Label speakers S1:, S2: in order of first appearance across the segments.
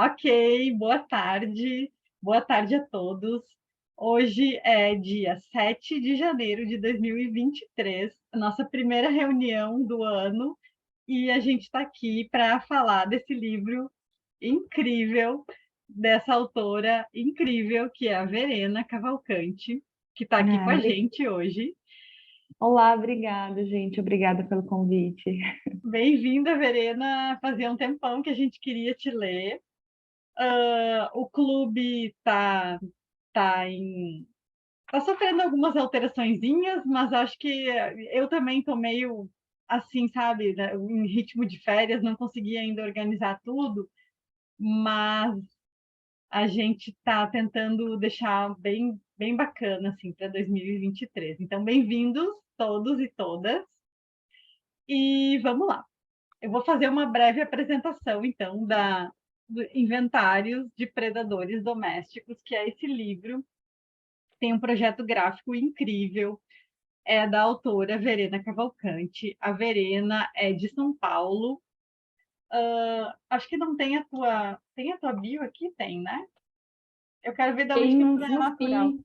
S1: Ok, boa tarde a todos. Hoje é dia 7 de janeiro de 2023, a nossa primeira reunião do ano, e a gente está aqui para falar desse livro incrível, dessa autora incrível, que é a Verena Cavalcante, que está aqui com
S2: Ah,
S1: a gente hoje.
S2: Olá, obrigada, gente. Obrigada pelo convite.
S1: Bem-vinda, Verena. Fazia um tempão que a gente queria te ler. O clube tá sofrendo algumas alteraçõezinhas, mas acho que eu também estou meio assim, sabe, né, em ritmo de férias, não consegui ainda organizar tudo, mas a gente está tentando deixar bem bacana assim para 2023. Então, bem-vindos todos e todas. E vamos lá. Eu vou fazer uma breve apresentação, então, do Inventários de Predadores Domésticos, que é esse livro. Tem um projeto gráfico incrível, é da autora Verena Cavalcante. A Verena é de São Paulo. Acho que não tem a tua. Tem a tua bio aqui? Tem, né? Eu quero ver de onde
S2: Tem
S1: que tu é
S2: no
S1: natural.
S2: fim,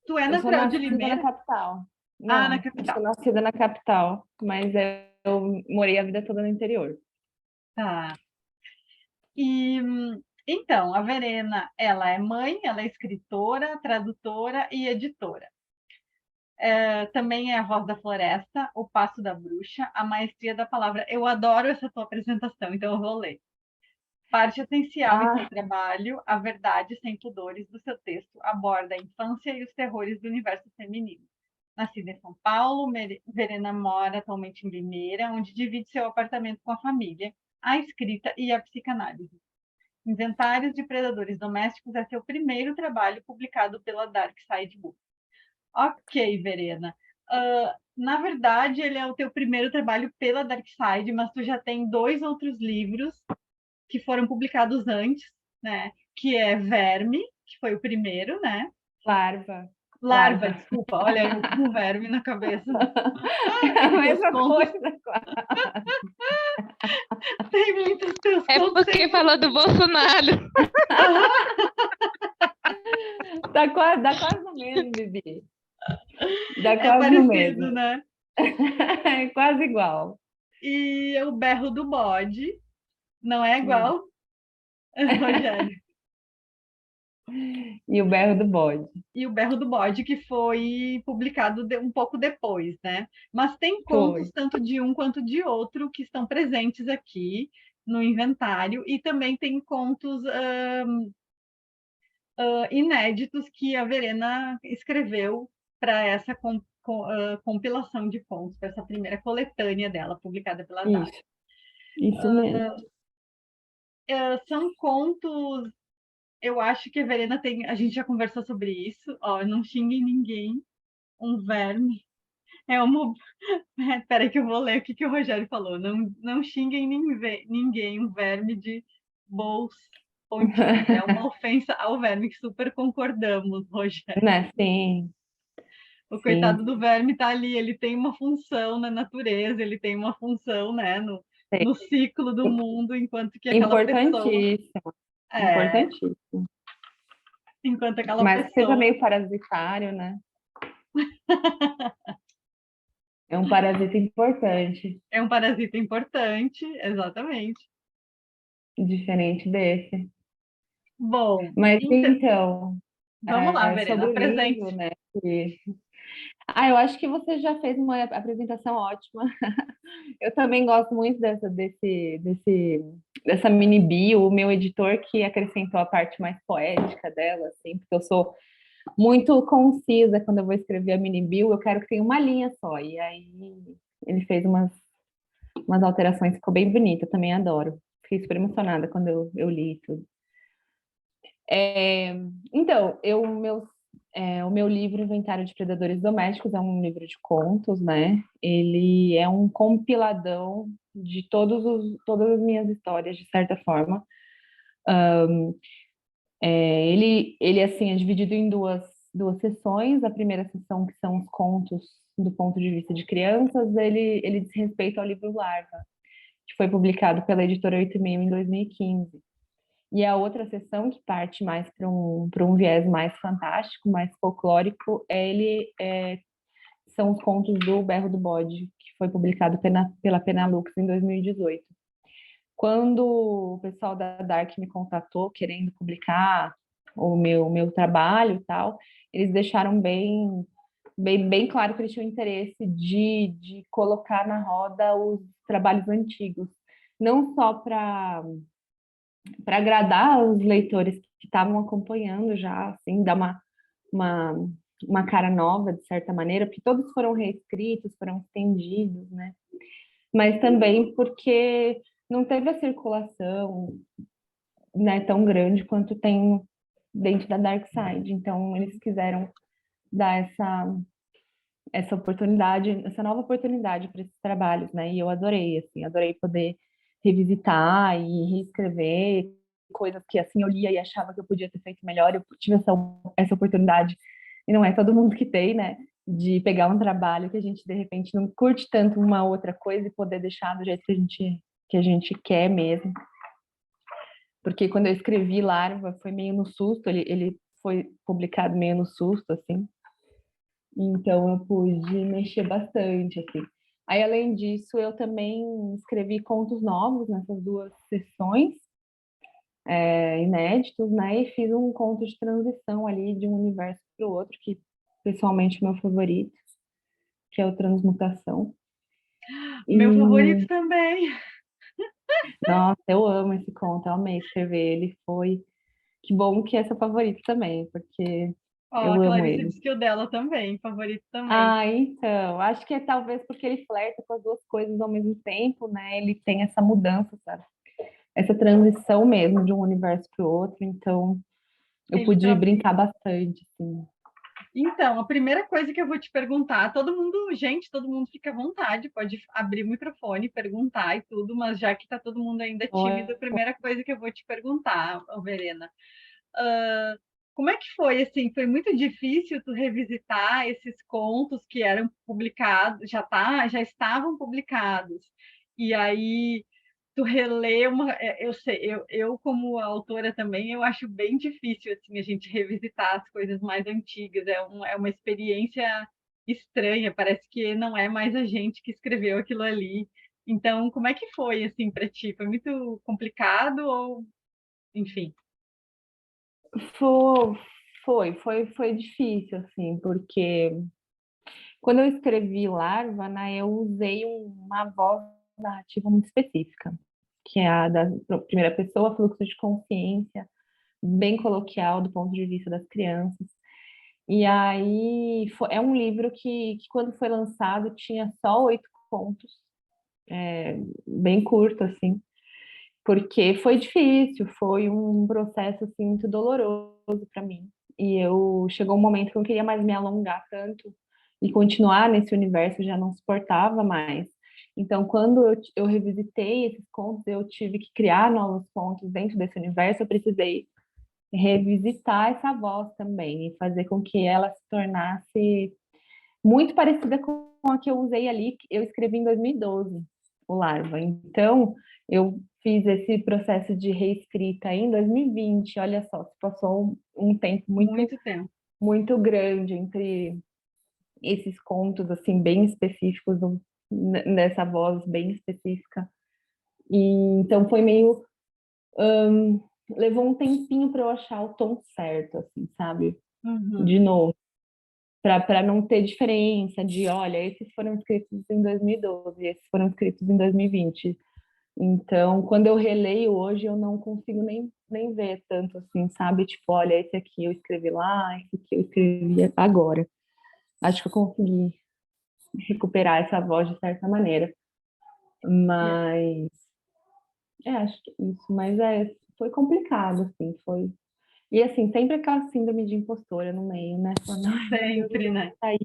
S1: Tu é
S2: eu sou
S1: natural de
S2: nascida na
S1: Limeira?
S2: capital.
S1: Ah, na
S2: Não, eu
S1: capital.
S2: sou nascida na capital, mas eu morei a vida toda no interior.
S1: Tá. E então, a Verena, ela é mãe, ela é escritora, tradutora e editora. Também é a Voz da Floresta, O Passo da Bruxa, A Maestria da Palavra. Eu adoro essa tua apresentação, então eu vou ler. Parte essencial em seu
S2: Ah,
S1: trabalho, A Verdade Sem Pudores do seu texto aborda a infância e os terrores do universo feminino. Nascida em São Paulo, Verena mora atualmente em Limeira, onde divide seu apartamento com a família, a escrita e a psicanálise. Inventários de Predadores Domésticos é seu primeiro trabalho publicado pela Dark Side Books. Ok, Verena. Na verdade, ele é o teu primeiro trabalho pela Dark Side, mas tu já tem dois outros livros que foram publicados antes, né? Que é Verme, que foi o primeiro, né?
S2: larva,
S1: Larva,
S2: larva.
S1: desculpa, olha eu com verme na cabeça.
S2: É
S1: É
S2: a
S1: que teus
S2: mesma
S1: contos
S2: coisa.
S1: tem muitos teus
S3: É
S1: contos
S3: porque
S1: tem.
S3: falou do Bolsonaro.
S2: Dá quase no mesmo, Bibi. Dá
S1: É
S2: quase no
S1: parecido,
S2: mesmo.
S1: né?
S2: É quase igual.
S1: E o berro do bode não é
S2: Hum.
S1: igual, Rogério.
S2: E o berro do bode.
S1: E o berro do bode, que foi publicado um pouco depois, né? Mas tem
S2: Foi.
S1: contos tanto de um quanto de outro que estão presentes aqui no inventário, e também tem contos inéditos que a Verena escreveu para essa compilação de contos, para essa primeira coletânea dela, publicada pela Dara.
S2: Isso mesmo.
S1: São contos, eu acho que a Verena tem, a gente já conversou sobre isso, ó, não xingue ninguém, um verme. É uma. Peraí, que eu vou ler o que o Rogério falou. Não xinguem ninguém, um verme de bolsa. Pontinhos. É uma ofensa ao verme, que super concordamos, Rogério.
S2: Né? Sim,
S1: O coitado
S2: sim,
S1: do verme tá ali, ele tem uma função na natureza, ele tem uma função, né,
S2: sim.
S1: no ciclo do mundo, enquanto que aquela pessoa.
S2: Importantíssimo,
S1: É,
S2: importantíssimo.
S1: enquanto aquela
S2: Mas que seja
S1: pessoa
S2: meio parasitário, né? É um parasita importante,
S1: é um parasita importante, exatamente.
S2: diferente desse.
S1: Bom,
S2: Mas
S1: então,
S2: então,
S1: vamos lá, Verena,
S2: sobre o
S1: apresente.
S2: livro, né? que- eu acho que você já fez uma apresentação ótima. Eu também gosto muito dessa mini bio, o meu editor que acrescentou a parte mais poética dela, assim, porque eu sou muito concisa quando eu vou escrever a mini bio, eu quero que tenha uma linha só. E aí ele fez umas alterações, ficou bem bonita, eu também adoro. Fiquei super emocionada quando eu li tudo. Então, o meu livro Inventário de Predadores Domésticos é um livro de contos, né? Ele é um compiladão de todas as minhas histórias, de certa forma. Ele assim, é dividido em duas sessões. A primeira sessão, que são os contos do ponto de vista de crianças, ele diz respeito ao livro Larva. que foi publicado pela editora 8,5 em 2015. E a outra seção, que parte mais para um viés mais fantástico, mais folclórico, são os contos do Berro do Bode, que foi publicado pela Penalux em 2018. Quando o pessoal da Dark me contatou querendo publicar o meu trabalho e tal, eles deixaram bem claro que eles tinham interesse de colocar na roda os trabalhos antigos, não só para agradar os leitores que estavam acompanhando já, assim, dar uma, uma cara nova, de certa maneira, porque todos foram reescritos, foram estendidos, né? Mas também porque não teve a circulação, né, tão grande quanto tem dentro da Dark Side. Então, eles quiseram dar essa oportunidade, essa nova oportunidade para esses trabalhos, né? E eu adorei, assim, adorei poder revisitar e reescrever coisas que, assim, eu lia e achava que eu podia ter feito melhor. Eu tive essa oportunidade, e não é todo mundo que tem, né? De pegar um trabalho que a gente, de repente, não curte tanto uma outra coisa e poder deixar do jeito que a gente quer mesmo. Porque quando eu escrevi Larva, foi meio no susto, ele foi publicado meio no susto, assim. Então eu pude mexer bastante, assim. Aí, além disso, eu também escrevi contos novos nessas duas sessões, inéditos, né? E fiz um conto de transição ali de um universo para o outro, que pessoalmente é meu favorito, que é o Transmutação.
S1: Meu favorito
S2: E,
S1: também.
S2: nossa, eu amo esse conto, eu amei escrever ele. Que bom que é seu favorito também, porque
S1: Ó, a
S2: eu amo
S1: Clarice
S2: ele.
S1: disse que o dela também, favorito também.
S2: Ah, então, acho que é talvez porque ele flerta com as duas coisas ao mesmo tempo, né? Ele tem essa mudança, sabe? Essa transição mesmo de um universo para o outro, então eu
S1: Ele
S2: pude
S1: tra...
S2: brincar bastante, assim.
S1: Então, a primeira coisa que eu vou te perguntar, todo mundo, gente, todo mundo fica à vontade, pode abrir o microfone, perguntar e tudo, mas já que está todo mundo ainda tímido, a primeira coisa que eu vou te perguntar, ô Verena, como é que foi, assim, foi muito difícil tu revisitar esses contos que eram publicados, já estavam publicados, e aí tu relê eu sei, eu como autora também, eu acho bem difícil, assim, a gente revisitar as coisas mais antigas, é uma experiência estranha, parece que não é mais a gente que escreveu aquilo ali. Então, como é que foi, assim, para ti? Foi muito complicado ou, enfim?
S2: Foi, foi difícil, assim, porque quando eu escrevi Larva, né, eu usei uma voz narrativa muito específica, que é a da primeira pessoa, fluxo de consciência, bem coloquial do ponto de vista das crianças. E aí é um livro que quando foi lançado tinha só 8 contos, bem curto assim, porque foi difícil, foi um processo assim muito doloroso para mim. E eu chegou um momento que eu não queria mais me alongar tanto e continuar nesse universo, já não suportava mais. Então, quando eu revisitei esses contos, eu tive que criar novos contos dentro desse universo, eu precisei revisitar essa voz também e fazer com que ela se tornasse muito parecida com a que eu usei ali, que eu escrevi em 2012, o Larva. Então, eu fiz esse processo de reescrita em 2020. Olha só, se passou um tempo
S1: Muito tempo.
S2: muito grande entre esses contos assim bem específicos nessa voz bem específica. E então foi meio levou um tempinho para eu achar o tom certo, assim, sabe?
S1: Uhum.
S2: De novo, para não ter diferença de, olha, esses foram escritos em 2012, esses foram escritos em 2020. Então, quando eu releio hoje, eu não consigo nem ver tanto assim, sabe? Tipo, olha, esse aqui eu escrevi lá, esse aqui eu escrevi agora. Acho que eu consegui recuperar essa voz de certa maneira.
S1: Yeah.
S2: Mas, acho que é isso. Mas foi complicado, assim, foi. E assim, sempre aquela síndrome de impostora no meio, né? Falando, ai meu Deus,
S1: Sempre,
S2: onde eu
S1: né?
S2: vou sair?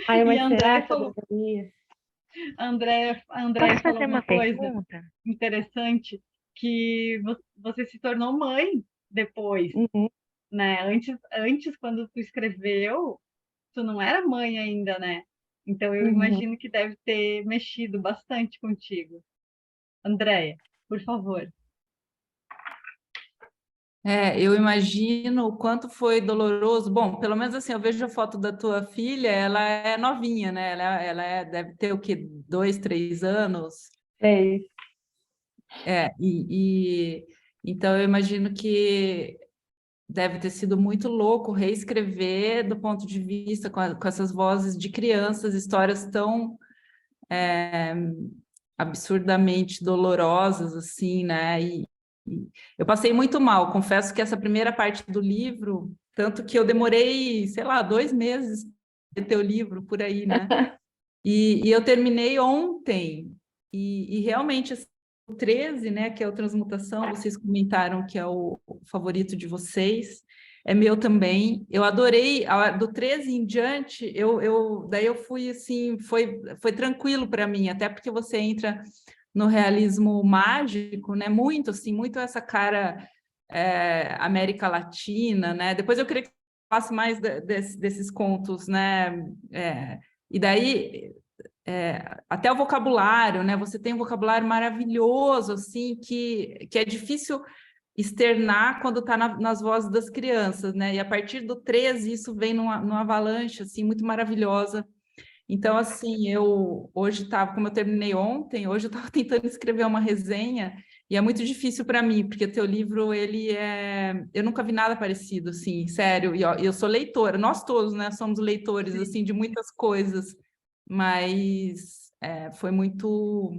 S2: Ai,
S1: E
S2: mas será que eu deveria?
S1: A André
S3: Posso
S1: falou
S3: fazer
S1: uma
S3: uma
S1: coisa
S3: pergunta?
S1: interessante, que você se tornou mãe depois,
S2: Uhum,
S1: né? Antes, quando tu escreveu, tu não era mãe ainda, né? Então eu
S2: uhum.
S1: imagino que deve ter mexido bastante contigo. Andréia, por favor.
S3: Eu imagino o quanto foi doloroso. Bom, pelo menos assim, eu vejo a foto da tua filha, ela é novinha, né? Deve ter o quê? 2, 3 anos.
S2: É isso.
S3: Então eu imagino que deve ter sido muito louco reescrever do ponto de vista com essas vozes de crianças, histórias tão absurdamente dolorosas, assim, né? E eu passei muito mal, confesso que essa primeira parte do livro, tanto que eu demorei, sei lá, 2 meses de ter o livro por aí, né? E eu terminei ontem, e realmente assim, o 13, né, que é o Transmutação, vocês comentaram que é o favorito de vocês, é meu também. Eu adorei, do 13 em diante, daí eu fui assim, foi tranquilo para mim, até porque você entra no realismo mágico, né? Muito assim, muito essa cara América Latina, né? Depois eu queria que você falasse mais desses contos, né? E daí até o vocabulário, né? Você tem um vocabulário maravilhoso, assim, que é difícil externar quando está nas vozes das crianças, né? E a partir do 13, isso vem numa avalanche, assim, muito maravilhosa. Então, assim, eu hoje estava, como eu terminei ontem, hoje eu estava tentando escrever uma resenha e é muito difícil para mim, porque o teu livro, eu nunca vi nada parecido, assim, sério, e ó, eu sou leitora, nós todos, né, somos leitores, assim, de muitas coisas, mas foi muito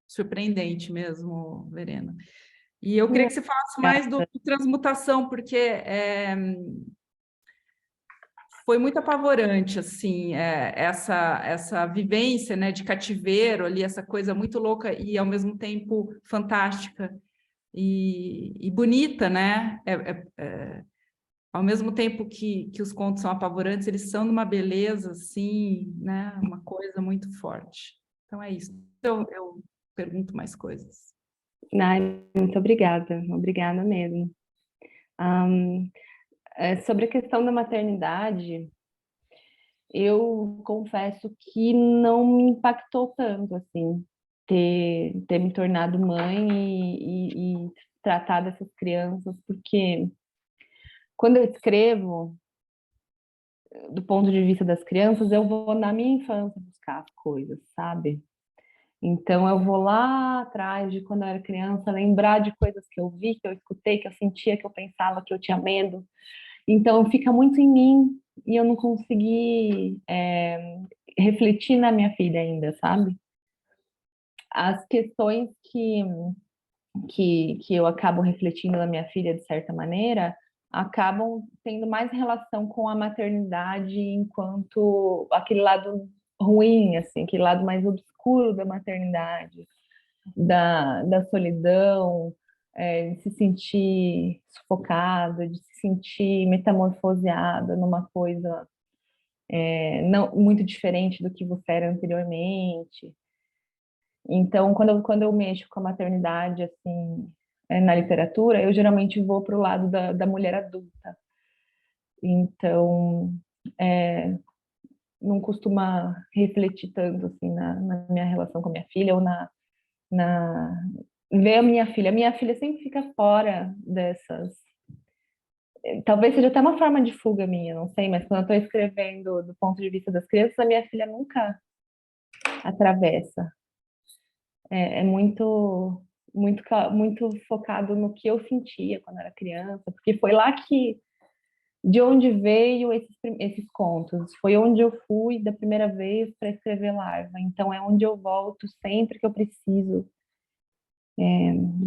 S3: surpreendente mesmo, Verena. E eu queria que você falasse mais do Transmutação, porque foi muito apavorante, assim, essa vivência, né, de cativeiro ali, essa coisa muito louca e, ao mesmo tempo, fantástica e bonita, né? Ao mesmo tempo que os contos são apavorantes, eles são de uma beleza, assim, né? Uma coisa muito forte. Então, é isso. Eu pergunto mais coisas.
S2: Ai, muito obrigada, obrigada mesmo. Sobre a questão da maternidade, eu confesso que não me impactou tanto, assim, ter me tornado mãe e tratar dessas crianças, porque quando eu escrevo, do ponto de vista das crianças, eu vou na minha infância buscar as coisas, sabe? Então eu vou lá atrás de quando eu era criança, lembrar de coisas que eu vi, que eu escutei, que eu sentia, que eu pensava, que eu tinha medo. Então fica muito em mim e eu não consegui refletir na minha filha ainda, sabe? As questões que eu acabo refletindo na minha filha, de certa maneira, acabam tendo mais relação com a maternidade enquanto aquele lado ruim, assim, aquele lado mais obscuro da maternidade, da solidão, de se sentir sufocada, de se sentir metamorfoseada numa coisa não muito diferente do que você era anteriormente. Então, quando eu mexo com a maternidade, assim, na literatura, eu geralmente vou para o lado da mulher adulta. Então, não costuma refletir tanto, assim, na minha relação com a minha filha ou na ver a minha filha. A minha filha sempre fica fora dessas. Talvez seja até uma forma de fuga minha, não sei, mas quando eu estou escrevendo do ponto de vista das crianças, a minha filha nunca atravessa. É muito focado no que eu sentia quando era criança, porque foi lá de onde veio esses contos, foi onde eu fui da primeira vez para escrever Larva, então é onde eu volto sempre que eu preciso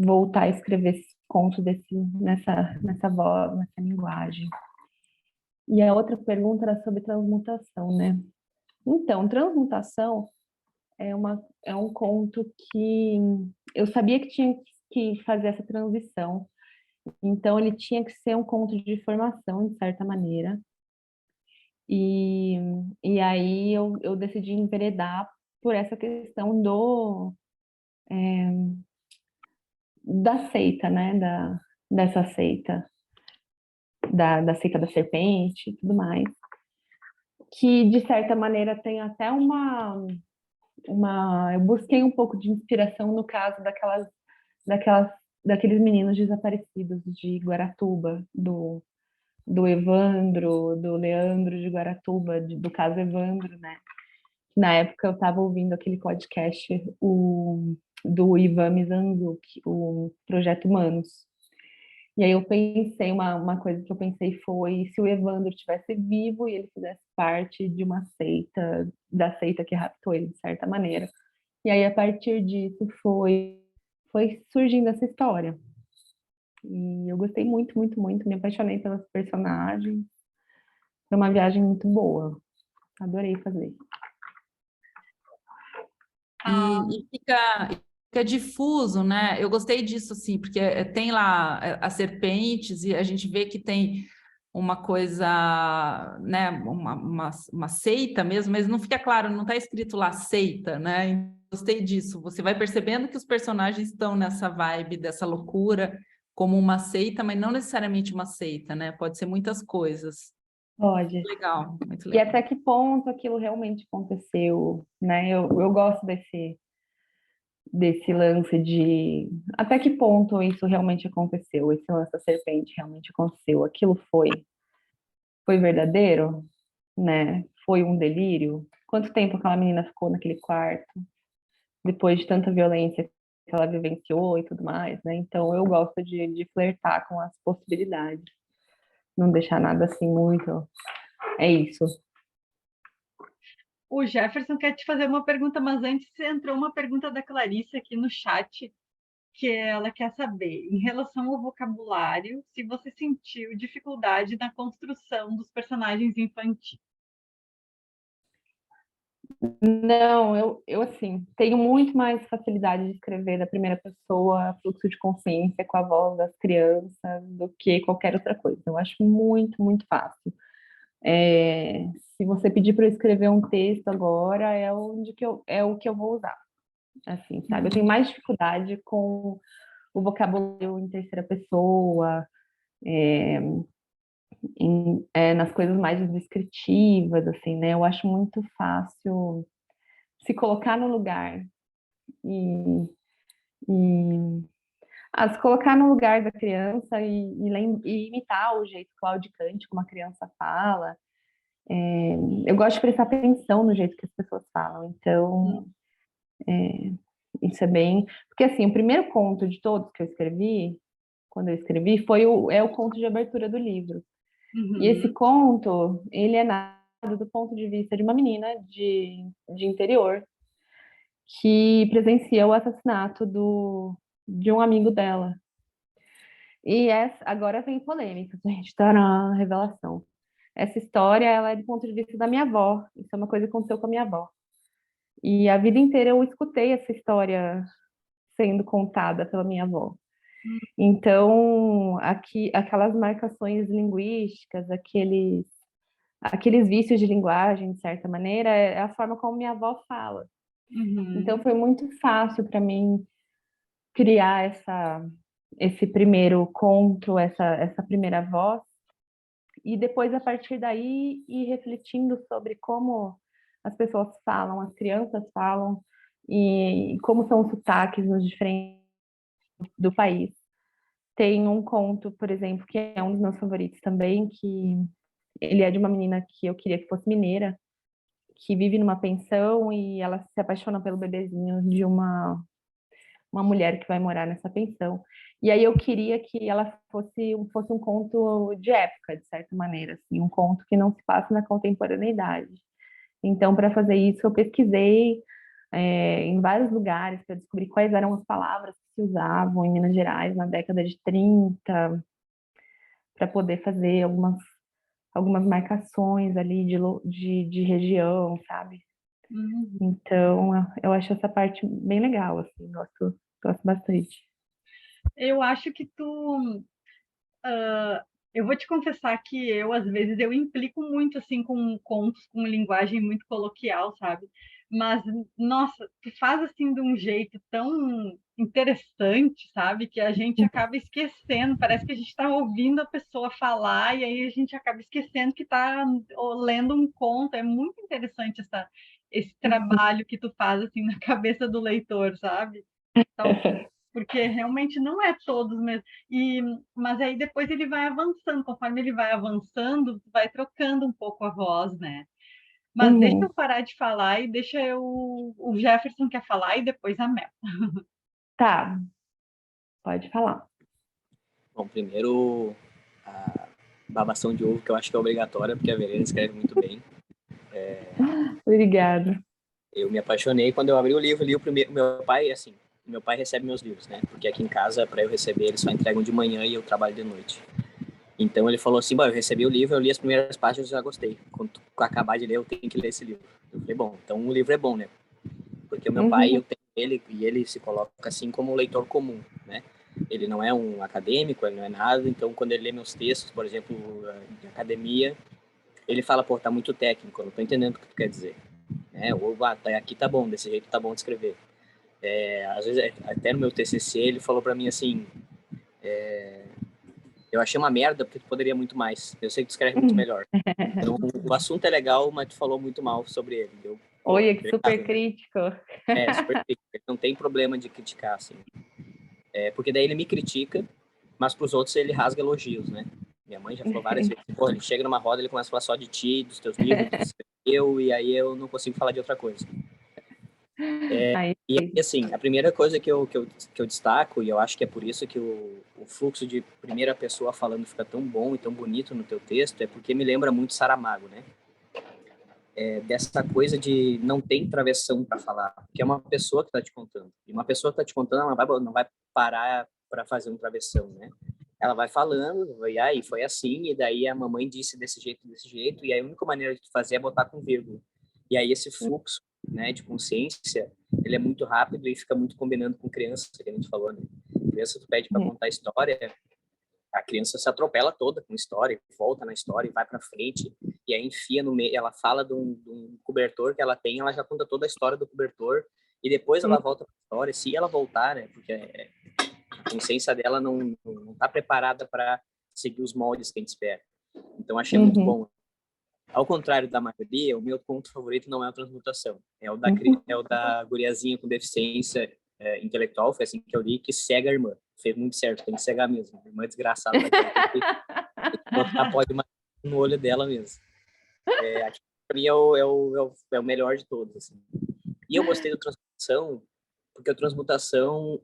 S2: voltar a escrever esses contos nessa voz, nessa linguagem. E a outra pergunta era sobre transmutação, né? Então, transmutação é um conto que eu sabia que tinha que fazer essa transição. Então, ele tinha que ser um conto de formação, de certa maneira. E aí eu decidi enveredar por essa questão da seita, né? Dessa seita, da seita da serpente e tudo mais. Que, de certa maneira, tem até eu busquei um pouco de inspiração no caso daquelas, daqueles meninos desaparecidos de Guaratuba, do Evandro, do Leandro de Guaratuba, do caso Evandro, né? Na época eu estava ouvindo aquele podcast do Ivan Mizanzuki, o Projeto Humanos. E aí eu pensei, uma coisa que eu pensei foi se o Evandro estivesse vivo e ele fizesse parte de uma seita, da seita que raptou ele, de certa maneira. E aí, a partir disso, foi surgindo essa história. E eu gostei muito, muito, muito, me apaixonei pelas personagens. Foi uma viagem muito boa. Adorei fazer.
S3: E fica difuso, né? Eu gostei disso, assim, porque tem lá as serpentes e a gente vê que tem uma coisa, né? Uma seita mesmo, mas não fica claro, não está escrito lá seita, né? Gostei disso. Você vai percebendo que os personagens estão nessa vibe dessa loucura, como uma seita, mas não necessariamente uma seita, né? Pode ser muitas coisas.
S2: Pode.
S3: Legal, muito
S2: E
S3: legal.
S2: até que ponto aquilo realmente aconteceu, né? Eu gosto desse lance de até que ponto isso realmente aconteceu, esse lance da serpente realmente aconteceu, aquilo foi verdadeiro, né? Foi um delírio? Quanto tempo aquela menina ficou naquele quarto, depois de tanta violência que ela vivenciou e tudo mais, né? Então eu gosto de flertar com as possibilidades, não deixar nada assim muito. É isso.
S1: O Jefferson quer te fazer uma pergunta, mas antes entrou uma pergunta da Clarice aqui no chat, que ela quer saber, em relação ao vocabulário, se você sentiu dificuldade na construção dos personagens infantis.
S2: Não, eu assim, tenho muito mais facilidade de escrever da primeira pessoa, fluxo de consciência com a voz das crianças, do que qualquer outra coisa. Eu acho muito, muito fácil. Se você pedir para eu escrever um texto agora, é o que eu vou usar. Assim, sabe? Eu tenho mais dificuldade com o vocabulário em terceira pessoa, nas coisas mais descritivas, assim, né? Eu acho muito fácil se colocar no lugar e, e se colocar no lugar da criança e imitar o jeito claudicante como a criança fala. Eu gosto de prestar atenção no jeito que as pessoas falam, então isso é bem. Porque assim, o primeiro conto de todos que eu escrevi, quando eu escrevi, é o conto de abertura do livro. E esse
S1: Uhum.
S2: conto, ele é narrado do ponto de vista de uma menina de interior que presencia o assassinato de um amigo dela. E agora vem polêmica, gente, tará, revelação. Essa história, ela é do ponto de vista da minha avó. Isso é uma coisa que aconteceu com a minha avó. E a vida inteira eu escutei essa história sendo contada pela minha avó. Então, aqui, aquelas marcações linguísticas, aqueles vícios de linguagem, de certa maneira, é a forma como minha avó fala. Então,
S1: Uhum.
S2: foi muito fácil para mim criar esse primeiro conto, essa primeira voz, e depois, a partir daí, ir refletindo sobre como as pessoas falam, as crianças falam, e como são os sotaques nos diferentes do país. Tem um conto, por exemplo, que é um dos meus favoritos também, que ele é de uma menina que eu queria que fosse mineira, que vive numa pensão e ela se apaixona pelo bebezinho de uma mulher que vai morar nessa pensão. E aí eu queria que ela fosse um conto de época, de certa maneira, assim, um conto que não se passa na contemporaneidade. Então, para fazer isso, eu pesquisei em vários lugares para descobrir quais eram as palavras que se usavam em Minas Gerais na década de 30, para poder fazer algumas marcações ali de região, sabe?
S1: Uhum.
S2: Então, eu acho essa parte bem legal, assim, gosto bastante.
S1: Eu acho que eu vou te confessar que às vezes, eu implico muito, assim, com contos, com linguagem muito coloquial, sabe? Mas, nossa, tu faz, assim, de um jeito tão interessante, sabe? Que a gente acaba esquecendo, parece que a gente está ouvindo a pessoa falar e aí a gente acaba esquecendo que está lendo um conto. É muito interessante esse trabalho que tu faz assim na cabeça do leitor, sabe? Então, porque realmente não é todos mesmo. Mas aí depois ele vai avançando, conforme ele vai avançando, vai trocando um pouco a voz, né? Mas deixa eu parar de falar e deixa o Jefferson quer falar e depois a Mel.
S2: Tá, pode falar.
S4: Bom, primeiro, a babação de ovo, que eu acho que é obrigatória, porque a Verena escreve muito bem.
S2: Obrigada.
S4: Eu me apaixonei quando eu abri o livro, li o primeiro. Meu pai recebe meus livros, né? Porque aqui em casa, para eu receber, eles só entregam de manhã e eu trabalho de noite. Então ele falou assim: bom, eu recebi o livro, eu li as primeiras páginas e já gostei. Quando tu acabar de ler, eu tenho que ler esse livro. Eu falei: bom, então o livro é bom, né? Porque o meu pai, eu tenho ele, e ele se coloca assim como um leitor comum, né? Ele não é um acadêmico, ele não é nada, então quando ele lê meus textos, por exemplo, de academia, ele fala: pô, tá muito técnico, eu não tô entendendo o que tu quer dizer. Ou, aqui tá bom, desse jeito tá bom de escrever. Às vezes, até no meu TCC, ele falou para mim assim: eu achei uma merda porque tu poderia muito mais. Eu sei que tu escreve muito melhor. Então, o assunto é legal, mas tu falou muito mal sobre ele.
S2: Olha, que super crítico.
S4: Super crítico. Não tem problema de criticar, assim. Porque daí ele me critica, mas pros outros ele rasga elogios, né? Minha mãe já falou várias vezes. Pô, ele chega numa roda, ele começa a falar só de ti, dos teus livros, do que você escreveu, e aí eu não consigo falar de outra coisa. E assim, a primeira coisa que eu destaco, e eu acho que é por isso que o fluxo de primeira pessoa falando fica tão bom e tão bonito no teu texto, é porque me lembra muito Saramago, né? Dessa coisa de não tem travessão para falar, que é uma pessoa que está te contando. E uma pessoa que está te contando, ela não vai parar para fazer um travessão, né? Ela vai falando, e aí foi assim, e daí a mamãe disse desse jeito, e aí a única maneira de fazer é botar com vírgula. E aí esse fluxo, né, de consciência, ele é muito rápido e fica muito combinando com criança, que a gente falou, né? Criança, tu pede para contar história, a criança se atropela toda com história, volta na história e vai para frente, e aí enfia no meio, ela fala de um cobertor que ela tem, ela já conta toda a história do cobertor, e depois ela volta para a história, se ela voltar, né, porque a consciência dela não está preparada para seguir os moldes que a gente espera. Então, achei muito bom. Ao contrário da maioria, o meu conto favorito não é a transmutação, é o da guriazinha com deficiência intelectual, foi assim que eu li, que cega a irmã. Fez muito certo, tem que cegar mesmo. A irmã é desgraçada, tem que botar pó de maçã no olho dela mesmo. Aqui, pra mim, é o melhor de todos. Assim. E eu gostei da transmutação, porque a transmutação,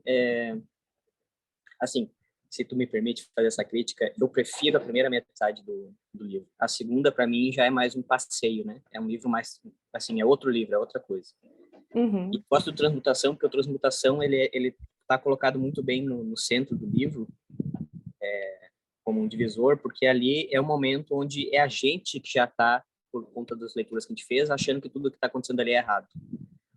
S4: assim, se tu me permite fazer essa crítica, eu prefiro a primeira metade do livro. A segunda, para mim, já é mais um passeio, né? É um livro mais, assim, é outro livro, é outra coisa. E gosto do Transmutação, porque o Transmutação, ele tá colocado muito bem no centro do livro, como um divisor, porque ali é o momento onde é a gente que já tá, por conta das leituras que a gente fez, achando que tudo que está acontecendo ali é errado.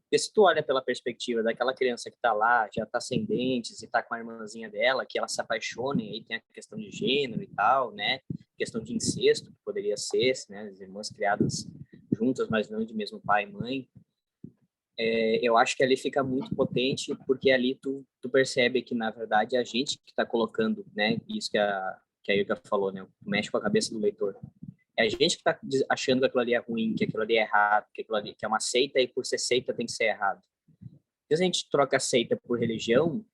S4: Porque se tu olha pela perspectiva daquela criança que está lá, já está sem dentes e está com a irmãzinha dela, que ela se apaixona, e aí tem a questão de gênero e tal, né? Questão de incesto, que poderia ser, né? As irmãs criadas juntas, mas não de mesmo pai e mãe. Eu acho que ali fica muito potente, porque ali tu percebe que, na verdade, é a gente que está colocando, né? Isso que a Ilka falou, né? Mexe com a cabeça do leitor. É a gente que está achando que aquilo ali é ruim, que aquilo ali é errado, que aquilo ali que é uma seita e por ser seita tem que ser errado. Se a gente troca seita por religião,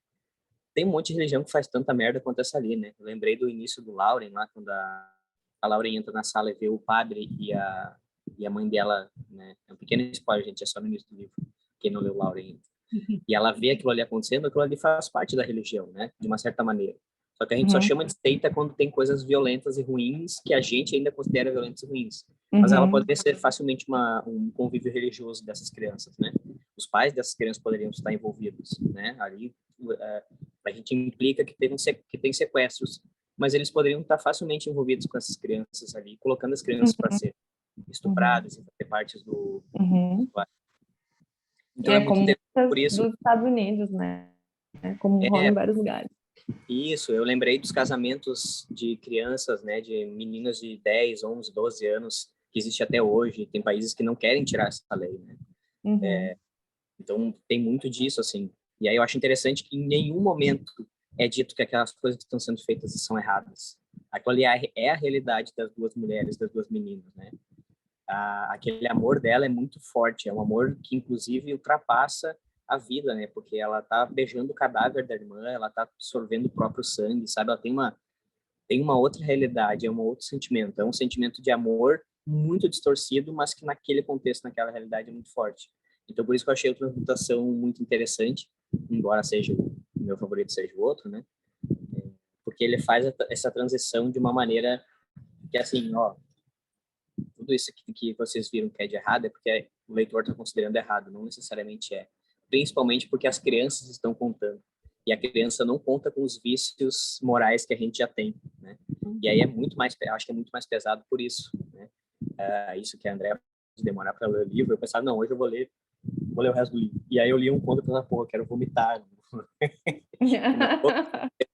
S4: tem um monte de religião que faz tanta merda quanto essa ali, né? Eu lembrei do início do Lauren, lá quando a Lauren entra na sala e vê o padre e a mãe dela, né? É um pequeno spoiler, gente, é só no início do livro, quem não leu Lauren ainda. E ela vê aquilo ali acontecendo, aquilo ali faz parte da religião, né? De uma certa maneira. Só que a gente só chama de seita quando tem coisas violentas e ruins que a gente ainda considera violentas e ruins. Mas ela pode ser facilmente um convívio religioso dessas crianças, né? Os pais dessas crianças poderiam estar envolvidos, né? Ali a gente implica que tem sequestros, mas eles poderiam estar facilmente envolvidos com essas crianças ali, colocando as crianças para ser estupradas e fazer partes do então é muito
S2: como
S4: interessante por isso.
S2: dos Estados Unidos, né? Como rola em vários lugares.
S4: Isso, eu lembrei dos casamentos de crianças, né, de meninas de 10, 11, 12 anos, que existe até hoje. Tem países que não querem tirar essa lei, né? Então, tem muito disso, assim. E aí eu acho interessante que em nenhum momento é dito que aquelas coisas que estão sendo feitas são erradas. Aquilo ali é a realidade das duas mulheres, das duas meninas, né? aquele amor dela é muito forte, é um amor que inclusive ultrapassa a vida, né? Porque ela tá beijando o cadáver da irmã, ela tá absorvendo o próprio sangue, sabe? Ela tem uma outra realidade, é um outro sentimento, é um sentimento de amor muito distorcido, mas que naquele contexto, naquela realidade é muito forte. Então por isso que eu achei a Transmutação muito interessante, embora seja o meu favorito seja o outro, né? Porque ele faz essa transição de uma maneira que assim, ó, tudo isso que vocês viram que é de errado é porque o leitor está considerando errado, não necessariamente é. Principalmente porque as crianças estão contando. E a criança não conta com os vícios morais que a gente já tem, né? E aí é muito mais, acho que é muito mais pesado por isso, né? Isso que a Andrea demorar para ler o livro, eu pensava, não, hoje eu vou ler o resto do livro. E aí eu li um conto e pensava, porra, eu quero vomitar. Eu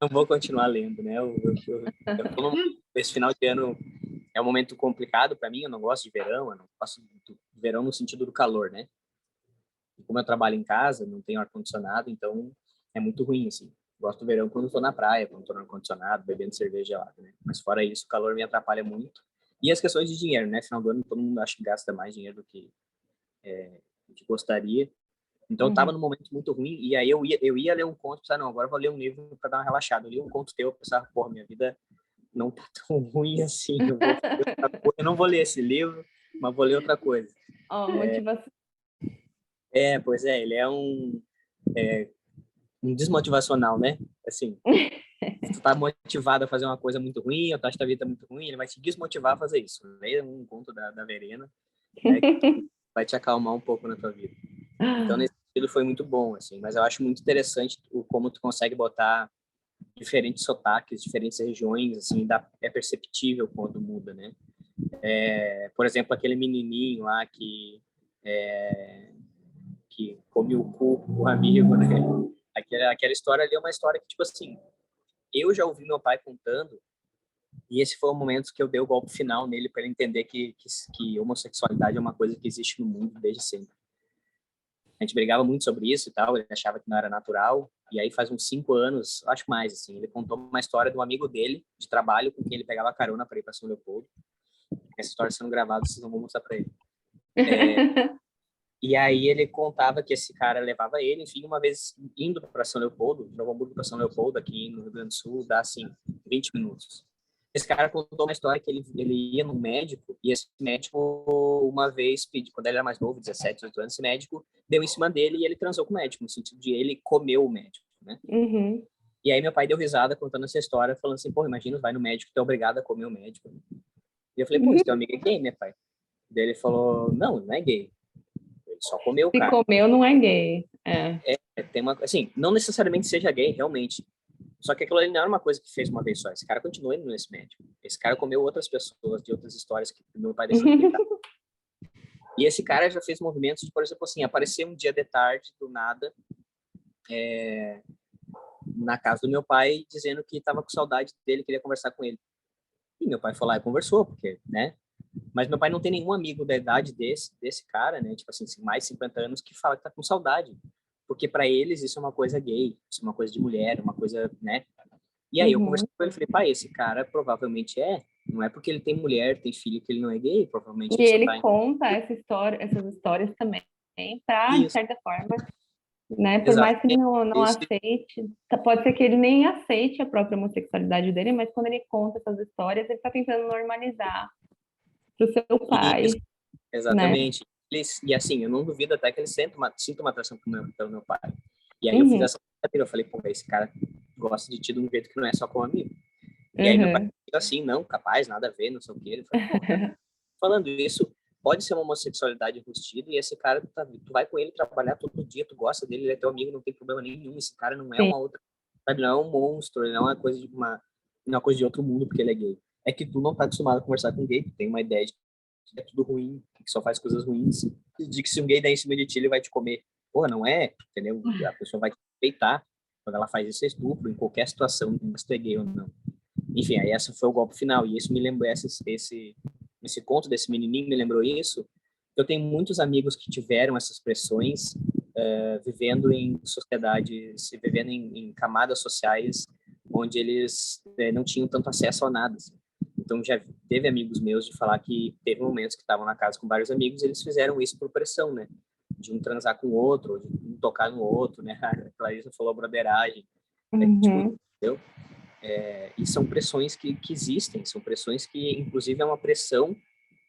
S4: não vou continuar lendo, né? Esse final de ano é um momento complicado para mim, eu não gosto de verão, eu não gosto do verão no sentido do calor, né? E como eu trabalho em casa, não tenho ar-condicionado, então é muito ruim, assim. Gosto do verão quando estou na praia, quando estou no ar-condicionado, bebendo cerveja gelada, né? Mas fora isso, o calor me atrapalha muito. E as questões de dinheiro, né? Final do ano, todo mundo acha que gasta mais dinheiro do que gostaria. Então, eu estava num momento muito ruim, e aí eu ia ler um conto, pensava, não, agora eu vou ler um livro para dar uma relaxada. Eu li um conto teu, eu pensava, porra, minha vida não tá tão ruim assim, eu não vou ler esse livro, mas vou ler outra coisa.
S2: Motivação.
S4: Pois é, ele é um desmotivacional, né? Assim, se tu tá motivado a fazer uma coisa muito ruim, ou tu acha que a vida tá muito ruim, ele vai te desmotivar a fazer isso. Leia um conto da Verena, né, que vai te acalmar um pouco na tua vida. Então, nesse sentido, foi muito bom, assim. Mas eu acho muito interessante como tu consegue botar diferentes sotaques, diferentes regiões, assim, é perceptível quando muda, né? Por exemplo, aquele menininho lá que come o cu o amigo, né? Aquela história ali é uma história que, tipo assim, eu já ouvi meu pai contando, e esse foi o momento que eu dei o golpe final nele para ele entender que homossexualidade é uma coisa que existe no mundo desde sempre. A gente brigava muito sobre isso e tal, ele achava que não era natural, e aí faz uns 5 anos, acho mais, assim, ele contou uma história de um amigo dele, de trabalho, com quem ele pegava carona para ir para São Leopoldo. Essa história sendo gravada, vocês não vão mostrar para ele. E aí ele contava que esse cara levava ele, enfim, uma vez indo para São Leopoldo, de Novo Hamburgo para São Leopoldo, aqui no Rio Grande do Sul, dá, assim, 20 minutos. Esse cara contou uma história que ele ia num médico, e esse médico, uma vez, quando ele era mais novo, 17, 18 anos, esse médico deu em cima dele e ele transou com o médico, no sentido de ele comeu o médico, né? E aí meu pai deu risada contando essa história, falando assim, pô, imagina, vai no médico, tu é obrigado a comer o médico. E eu falei, pô, esse teu amigo é gay, né, pai? Daí ele falou, não é gay. Ele só comeu o
S2: Se
S4: cara.
S2: comeu, não é gay.
S4: Tem uma, assim, não necessariamente seja gay, realmente. Só que aquilo ali não era uma coisa que fez uma vez só. Esse cara continuou indo nesse médico. Esse cara comeu outras pessoas de outras histórias que meu pai deixou de contar. E esse cara já fez movimentos de, por exemplo, assim, aparecer um dia de tarde, do nada, na casa do meu pai, dizendo que estava com saudade dele, queria conversar com ele. E meu pai foi lá e conversou, porque, né? Mas meu pai não tem nenhum amigo da idade desse cara, né? Tipo assim, mais de 50 anos, que fala que tá com saudade. Porque para eles isso é uma coisa gay, isso é uma coisa de mulher, uma coisa, né? E aí eu conversei com ele e falei, pai, esse cara provavelmente não é porque ele tem mulher, tem filho que ele não é gay, provavelmente
S2: E ele
S4: tá
S2: conta essas histórias também, para, de certa forma, né? Por
S4: Exato.
S2: mais que ele não aceite, pode ser que ele nem aceite a própria homossexualidade dele, mas quando ele conta essas histórias, ele está tentando normalizar para o seu pai.
S4: Isso, exatamente. Né? E assim, eu não duvido até que ele sinta uma atração pelo meu pai. E aí eu fiz essa brincadeira, eu falei, pô, esse cara gosta de ti de um jeito que não é só como amigo. E aí meu pai fica assim, não, capaz, nada a ver, não sei o quê. Ele falou, pô, cara, falando isso, pode ser uma homossexualidade enrustida, e esse cara, tu vai com ele trabalhar todo dia, tu gosta dele, ele é teu amigo, não tem problema nenhum, esse cara não é uma outra, sabe, não é um monstro, ele não é uma coisa de outro mundo porque ele é gay. É que tu não tá acostumado a conversar com gay, tu tem uma ideia de que é tudo ruim, que só faz coisas ruins, de que se um gay der em cima de ti, ele vai te comer. Porra, não é, entendeu? A pessoa vai te respeitar quando ela faz isso, é estupro, em qualquer situação, se tu é gay ou não. Enfim, aí esse foi o golpe final, e isso me lembrou, esse conto desse menininho me lembrou isso. Eu tenho muitos amigos que tiveram essas pressões, vivendo em sociedades, vivendo em camadas sociais onde eles não tinham tanto acesso a nada. Assim. Então, já teve amigos meus de falar que teve momentos que estavam na casa com vários amigos, eles fizeram isso por pressão, né? De um transar com o outro, ou de um tocar no outro, né? A Clarissa falou broderagem, tipo, entendeu? E são pressões que existem, são pressões que, inclusive, é uma pressão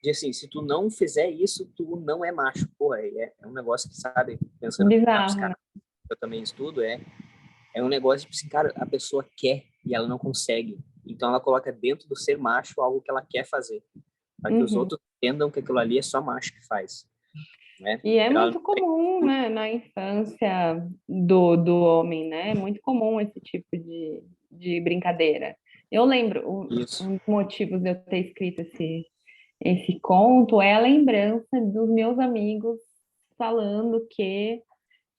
S4: de, assim, se tu não fizer isso, tu não é macho. Pô, é um negócio que, sabe, pensando na psicanálise, eu também estudo, é um negócio de, assim, cara, a pessoa quer e ela não consegue. Então, ela coloca dentro do ser macho algo que ela quer fazer, para que os outros entendam que aquilo ali é só macho que faz. Né?
S2: E é muito comum, né, na infância do homem, né? É muito comum esse tipo de brincadeira. Eu lembro, um dos motivos de eu ter escrito esse conto é a lembrança dos meus amigos falando que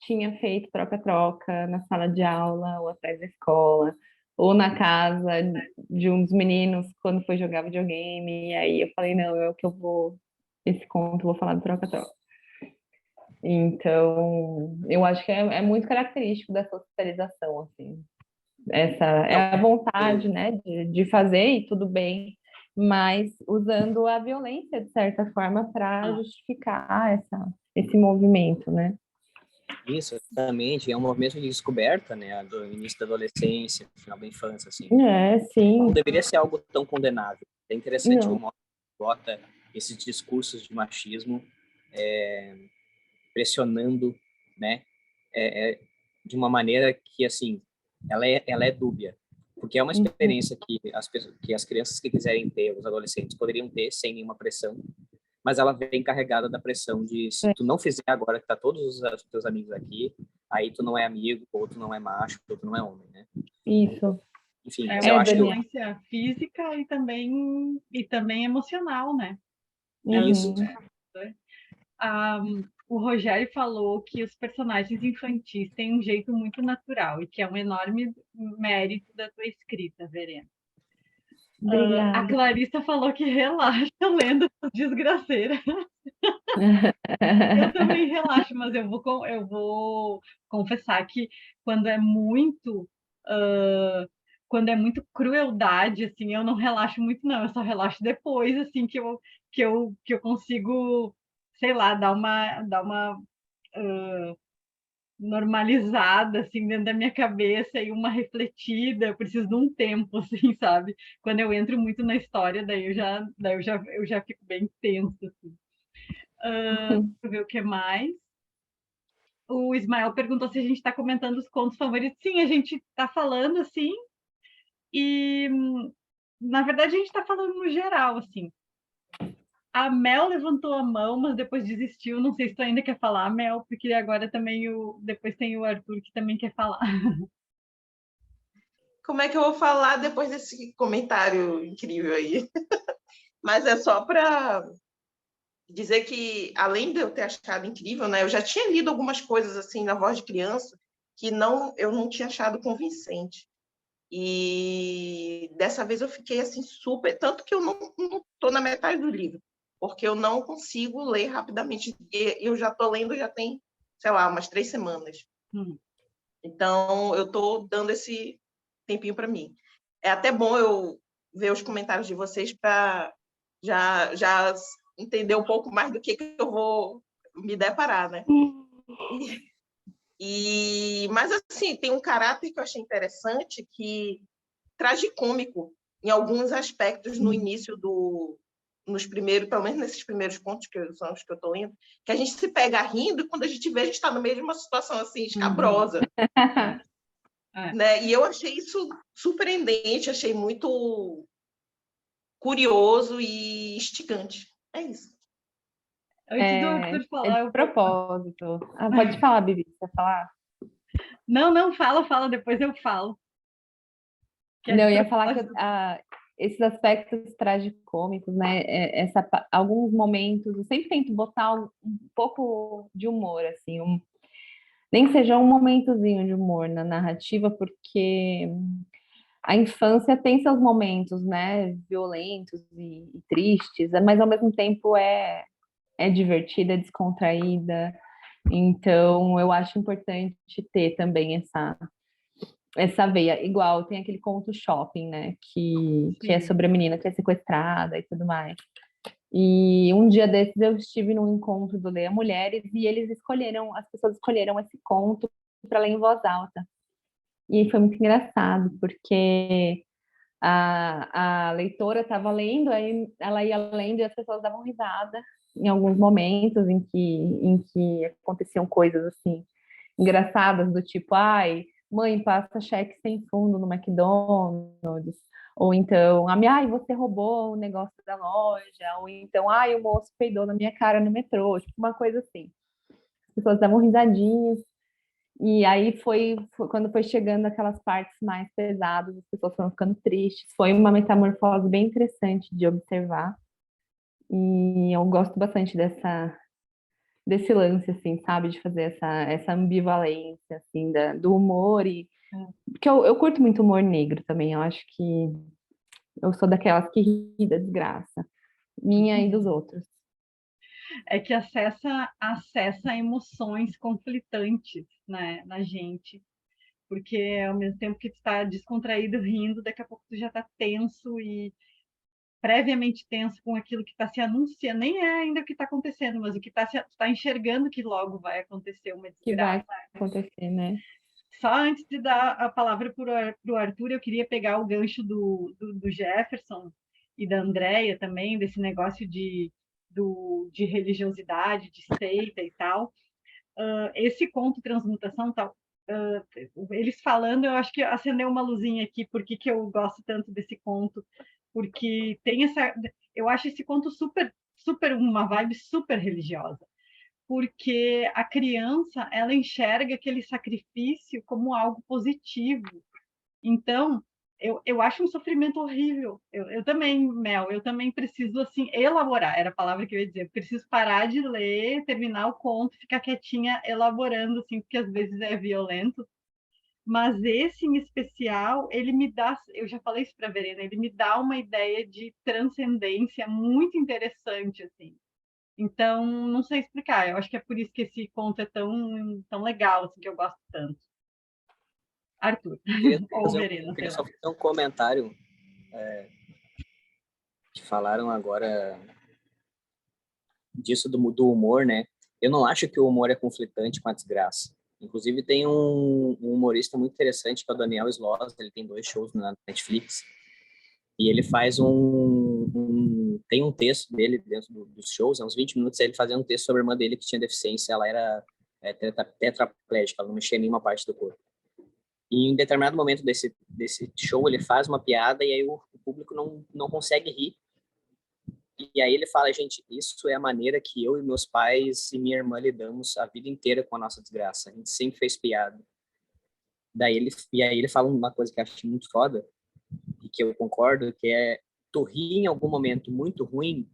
S2: tinha feito troca-troca na sala de aula ou atrás da escola, ou na casa de um dos meninos quando foi jogar videogame. E aí eu falei, não, esse conto eu vou falar do troca-troca. Então, eu acho que é muito característico da socialização, assim. Essa é a vontade, né, de fazer e tudo bem, mas usando a violência, de certa forma, para justificar esse movimento, né?
S4: Isso, exatamente. É um movimento de descoberta, né, do início da adolescência, final da infância, assim.
S2: Sim.
S4: Não deveria ser algo tão condenável. É interessante
S2: Não.
S4: o modo que bota esses discursos de machismo pressionando, né, de uma maneira que, assim, ela é dúbia, porque é uma experiência que as crianças que quiserem ter, os adolescentes, poderiam ter sem nenhuma pressão, mas ela vem carregada da pressão de, se tu não fizer agora que tá todos os teus amigos aqui, aí tu não é amigo, ou tu não é macho, ou tu não é homem, né?
S2: Isso.
S4: Enfim,
S1: é
S4: eu
S1: uma
S4: acho que
S1: violência física e também emocional, né?
S4: isso.
S1: O Rogério falou que os personagens infantis têm um jeito muito natural e que é um enorme mérito da tua escrita, Verena. A Clarissa falou que relaxa lendo Desgraceira. Eu também relaxo, mas eu vou confessar que quando é muito crueldade, assim, eu não relaxo muito, não. Eu só relaxo depois, assim, que eu consigo, sei lá, dar uma normalizada, assim, dentro da minha cabeça e uma refletida. Eu preciso de um tempo, assim, sabe? Quando eu entro muito na história, daí eu já fico bem tenso, assim. Deixa eu ver o que mais. O Ismael perguntou se a gente está comentando os contos favoritos. Sim, a gente está falando, assim, e, na verdade, a gente está falando no geral, assim. A Mel levantou a mão, mas depois desistiu. Não sei se tu ainda quer falar, Mel, porque agora também depois tem o Arthur que também quer falar.
S5: Como é que eu vou falar depois desse comentário incrível aí? Mas é só para dizer que, além de eu ter achado incrível, né, eu já tinha lido algumas coisas assim na Voz de Criança que eu não tinha achado convincente. E dessa vez eu fiquei assim super, tanto que eu não estou na metade do livro, porque eu não consigo ler rapidamente. Eu já estou lendo já tem, sei lá, umas 3 semanas. Então eu estou dando esse tempinho para mim. É até bom eu ver os comentários de vocês para já entender um pouco mais do que eu vou me deparar, né? Mas, assim, tem um caráter que eu achei interessante, que tragicômico em alguns aspectos no início nos primeiros, pelo menos nesses primeiros contos, que são os que eu estou lendo, que a gente se pega rindo e quando a gente vê, a gente está no meio de uma situação assim, escabrosa. Né? E eu achei isso surpreendente, achei muito curioso e instigante. É isso.
S1: Antes do Arthur falar...
S2: de propósito. Pode falar, Bibi, você quer falar?
S1: Não, fala, depois eu falo.
S2: Não, eu ia falar que esses aspectos tragicômicos, né? Alguns momentos, eu sempre tento botar um pouco de humor, assim, nem que seja um momentozinho de humor na narrativa, porque a infância tem seus momentos, né? Violentos e tristes, mas ao mesmo tempo é divertida, é descontraída. Então, eu acho importante ter também essa veia. Igual tem aquele conto Shopping, né? Que é sobre a menina que é sequestrada e tudo mais. E um dia desses eu estive num encontro do Leia Mulheres e as pessoas escolheram esse conto para ler em voz alta. E foi muito engraçado, porque a leitora estava lendo, aí ela ia lendo e as pessoas davam risada em alguns momentos em que aconteciam coisas assim engraçadas, do tipo, ai, mãe, passa cheque sem fundo no McDonald's, ou então, ai, você roubou o negócio da loja, ou então, ai, o moço peidou na minha cara no metrô, tipo uma coisa assim. As pessoas davam risadinhas, e aí foi quando foi chegando aquelas partes mais pesadas, as pessoas foram ficando tristes. Foi uma metamorfose bem interessante de observar. E eu gosto bastante desse lance, assim, sabe? De fazer essa ambivalência, assim, do humor. Porque eu curto muito humor negro também. Eu acho que eu sou daquelas que ri da desgraça. Minha e dos outros.
S1: É que acessa emoções conflitantes, né, na gente. Porque ao mesmo tempo que tu está descontraído rindo, daqui a pouco tu já está tenso e previamente tenso com aquilo que está se anunciando. Nem é ainda o que está acontecendo, mas o que está enxergando que logo vai acontecer uma desgraça.
S2: Que vai acontecer, né?
S1: Só antes de dar a palavra para o Arthur, eu queria pegar o gancho do Jefferson e da Andrea também, desse negócio de religiosidade, de seita e tal. Esse conto Transmutação, tal, eles falando, eu acho que acendeu uma luzinha aqui, porque que eu gosto tanto desse conto, porque tem eu acho esse conto super uma vibe super religiosa, porque a criança, ela enxerga aquele sacrifício como algo positivo. Então, eu acho um sofrimento horrível. Eu também, Mel, eu também preciso, assim, elaborar, era a palavra que eu ia dizer. Eu preciso parar de ler, terminar o conto, ficar quietinha, elaborando, assim, porque às vezes é violento. Mas esse, em especial, ele me dá, eu já falei isso para a Verena, ele me dá uma ideia de transcendência muito interessante, assim. Então, não sei explicar. Eu acho que é por isso que esse conto é tão legal, assim, que eu gosto tanto. Arthur, ou Verena, sei lá.
S4: Só fazer um comentário que falaram agora disso do humor, né? Eu não acho que o humor é conflitante com a desgraça. Inclusive, tem um humorista muito interessante, que é o Daniel Sloss, ele tem 2 shows na Netflix, e ele faz tem um texto dele dentro dos shows, uns 20 minutos, ele fazendo um texto sobre a irmã dele que tinha deficiência, ela era tetraplégica, ela não mexia em nenhuma parte do corpo. E em determinado momento desse show, ele faz uma piada e aí o público não consegue rir. E aí ele fala, gente, isso é a maneira que eu e meus pais e minha irmã lidamos a vida inteira com a nossa desgraça. A gente sempre fez piada. E aí ele fala uma coisa que eu acho muito foda, e que eu concordo, que é, tu rir em algum momento muito ruim,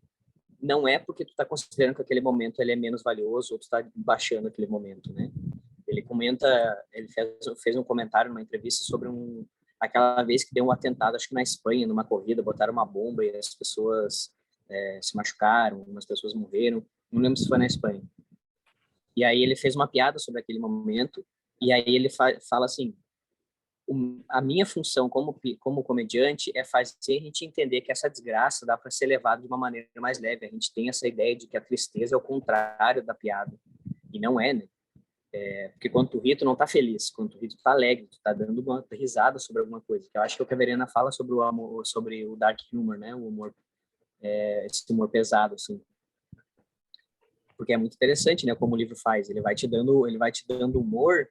S4: não é porque tu tá considerando que aquele momento ele é menos valioso ou tu tá baixando aquele momento, né? Ele fez um comentário numa entrevista sobre aquela vez que deu um atentado, acho que na Espanha, numa corrida, botaram uma bomba e as pessoas se machucaram, algumas pessoas morreram, não lembro se foi na Espanha. E aí ele fez uma piada sobre aquele momento, e aí ele fala assim, a minha função como comediante é fazer a gente entender que essa desgraça dá para ser levada de uma maneira mais leve. A gente tem essa ideia de que a tristeza é o contrário da piada, e não é, né? Porque quando tu ri, tu não tá feliz. Quando tu ri, tu tá alegre. Tu tá dando uma risada sobre alguma coisa. Que eu acho que é o que a Verena fala sobre o amor, sobre o dark humor, né? O humor, esse humor pesado, assim. Porque é muito interessante, né? Como o livro faz. Ele vai te dando humor,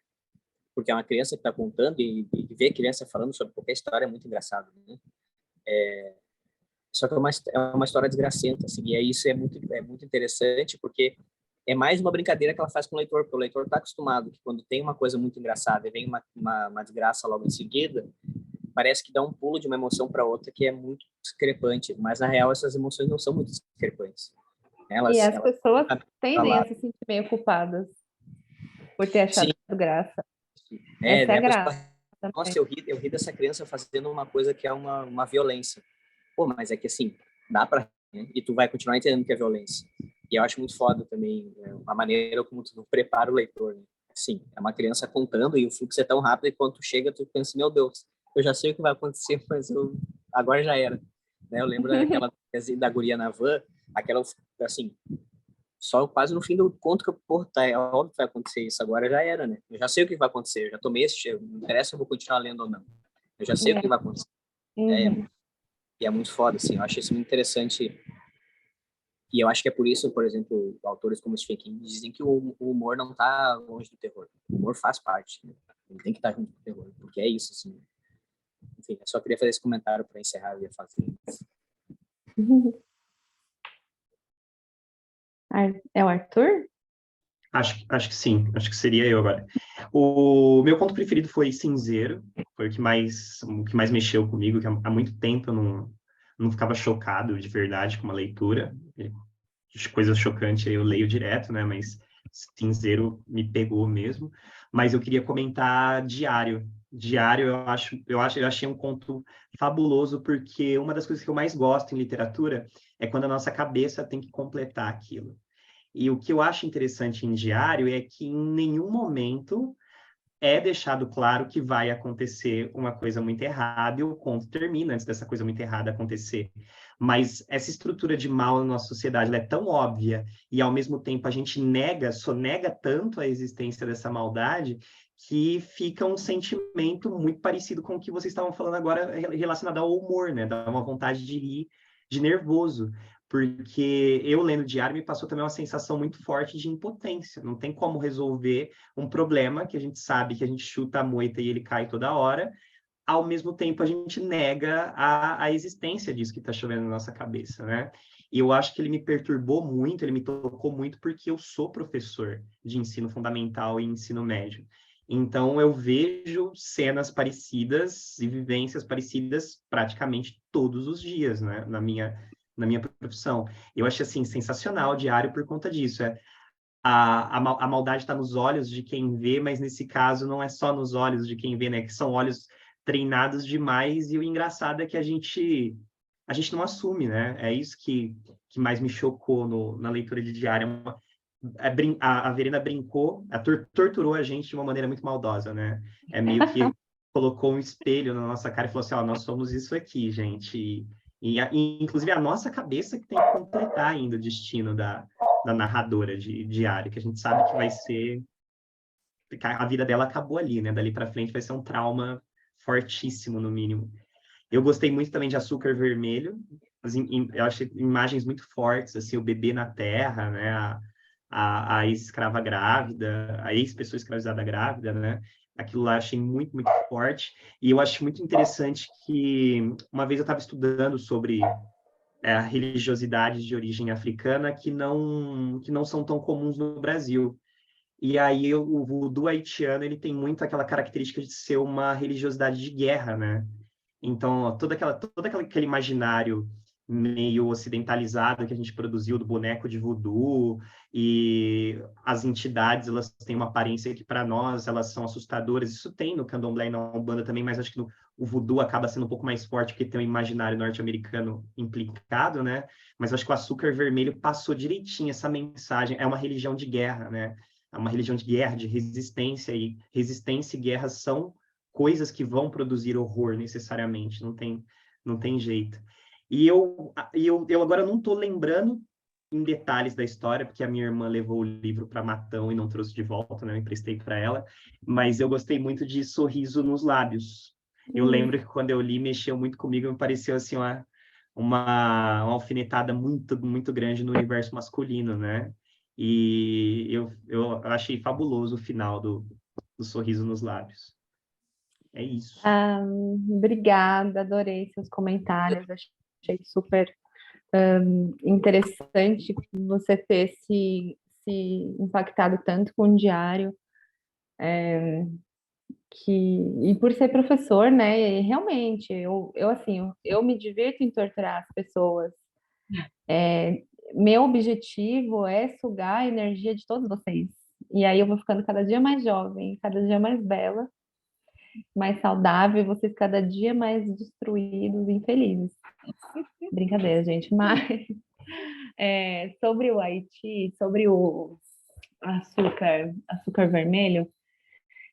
S4: porque é uma criança que tá contando e ver a criança falando sobre qualquer história é muito engraçado, né? Só que é uma história desgracenta, assim. E aí isso é muito interessante, porque é mais uma brincadeira que ela faz com o leitor, porque o leitor está acostumado que quando tem uma coisa muito engraçada e vem uma desgraça logo em seguida, parece que dá um pulo de uma emoção para outra que é muito discrepante, mas na real essas emoções não são muito discrepantes.
S2: E as pessoas tendem a se sentir meio culpadas por ter achado graça. Essa é a graça.
S4: Nossa, eu ri dessa criança fazendo uma coisa que é uma violência. Pô, mas é que assim, dá para, né? E tu vai continuar entendendo que é violência. E eu acho muito foda também a maneira como tu prepara o leitor, né? Sim, é uma criança contando e o fluxo é tão rápido que quando tu chega, tu pensa, meu Deus, eu já sei o que vai acontecer, mas agora já era. Né? Eu lembro daquela da guria na van, aquela, assim, só quase no fim do conto que eu, pô, tá, é óbvio que vai acontecer isso, agora já era, né? Eu já sei o que vai acontecer, eu já tomei esse cheiro, não interessa se eu vou continuar lendo ou não. Eu já sei o que vai acontecer. E é muito foda, assim, eu acho isso muito interessante. E eu acho que é por isso, por exemplo, autores como Stephen King dizem que o humor não está longe do terror. O humor faz parte, né? Ele tem que estar junto com o terror, porque é isso, assim. Enfim, eu só queria fazer esse comentário para encerrar, eu ia fazer.
S2: É o Arthur?
S6: Acho que sim, acho que seria eu agora. O meu conto preferido foi Cinzeiro, foi o que mais mexeu comigo, que há muito tempo eu não ficava chocado de verdade com uma leitura. Coisa chocante eu leio direto, né? Mas Cinzeiro me pegou mesmo. Mas eu queria comentar Diário. Diário, eu achei um conto fabuloso, porque uma das coisas que eu mais gosto em literatura é quando a nossa cabeça tem que completar aquilo. E o que eu acho interessante em Diário é que em nenhum momento é deixado claro que vai acontecer uma coisa muito errada e o conto termina antes dessa coisa muito errada acontecer. Mas essa estrutura de mal na nossa sociedade ela é tão óbvia e, ao mesmo tempo, a gente sonega tanto a existência dessa maldade que fica um sentimento muito parecido com o que vocês estavam falando agora relacionado ao humor, né? Dá uma vontade de rir, de nervoso. Porque eu, lendo o Diário, me passou também uma sensação muito forte de impotência. Não tem como resolver um problema que a gente sabe que a gente chuta a moita e ele cai toda hora, ao mesmo tempo a gente nega a existência disso que está chovendo na nossa cabeça, né? E eu acho que ele me perturbou muito, ele me tocou muito, porque eu sou professor de ensino fundamental e ensino médio. Então, eu vejo cenas parecidas e vivências parecidas praticamente todos os dias, né? Na minha profissão. Eu achei, assim, sensacional o Diário por conta disso. A maldade está nos olhos de quem vê, mas nesse caso não é só nos olhos de quem vê, né? Que são olhos treinados demais, e o engraçado é que a gente não assume, né? É isso que mais me chocou na leitura de Diário. A Verena brincou, torturou a gente de uma maneira muito maldosa, né? É meio que colocou um espelho na nossa cara e falou assim, ó, nós somos isso aqui, gente. E inclusive a nossa cabeça que tem que completar ainda o destino da narradora de Diário, que a gente sabe que vai ser... A vida dela acabou ali, né? Dali para frente vai ser um trauma fortíssimo, no mínimo. Eu gostei muito também de Açúcar Vermelho. Eu achei imagens muito fortes, assim, o bebê na terra, né? A ex-escrava grávida, a ex-pessoa escravizada grávida, né? Aquilo lá eu achei muito, muito forte. E eu acho muito interessante que uma vez eu estava estudando sobre religiosidades de origem africana que não são tão comuns no Brasil. E aí o voodoo haitiano ele tem muito aquela característica de ser uma religiosidade de guerra, né? Então, todo aquele imaginário meio ocidentalizado que a gente produziu do boneco de voodoo, e as entidades, elas têm uma aparência que, para nós, elas são assustadoras. Isso tem no candomblé e na umbanda também, mas acho que o voodoo acaba sendo um pouco mais forte porque tem um imaginário norte-americano implicado, né? Mas acho que o Açúcar Vermelho passou direitinho essa mensagem. É uma religião de guerra, né? É uma religião de guerra, de resistência, e resistência e guerra são coisas que vão produzir horror necessariamente, não tem jeito. E eu agora não estou lembrando em detalhes da história, porque a minha irmã levou o livro para Matão e não trouxe de volta, né? Eu emprestei para ela, mas eu gostei muito de Sorriso nos Lábios. Eu lembro que quando eu li, mexeu muito comigo, me pareceu assim uma alfinetada muito, muito grande no universo masculino, né? E eu achei fabuloso o final do Sorriso nos Lábios. É isso.
S2: Obrigada, adorei seus comentários, achei super interessante você ter se impactado tanto com o Diário, e por ser professor, né, e realmente, eu me divirto em torturar as pessoas. Meu objetivo é sugar a energia de todos vocês, e aí eu vou ficando cada dia mais jovem, cada dia mais bela, mais saudável, e vocês cada dia mais destruídos e infelizes. Brincadeira, gente, mas sobre o Haiti, sobre Açúcar Vermelho.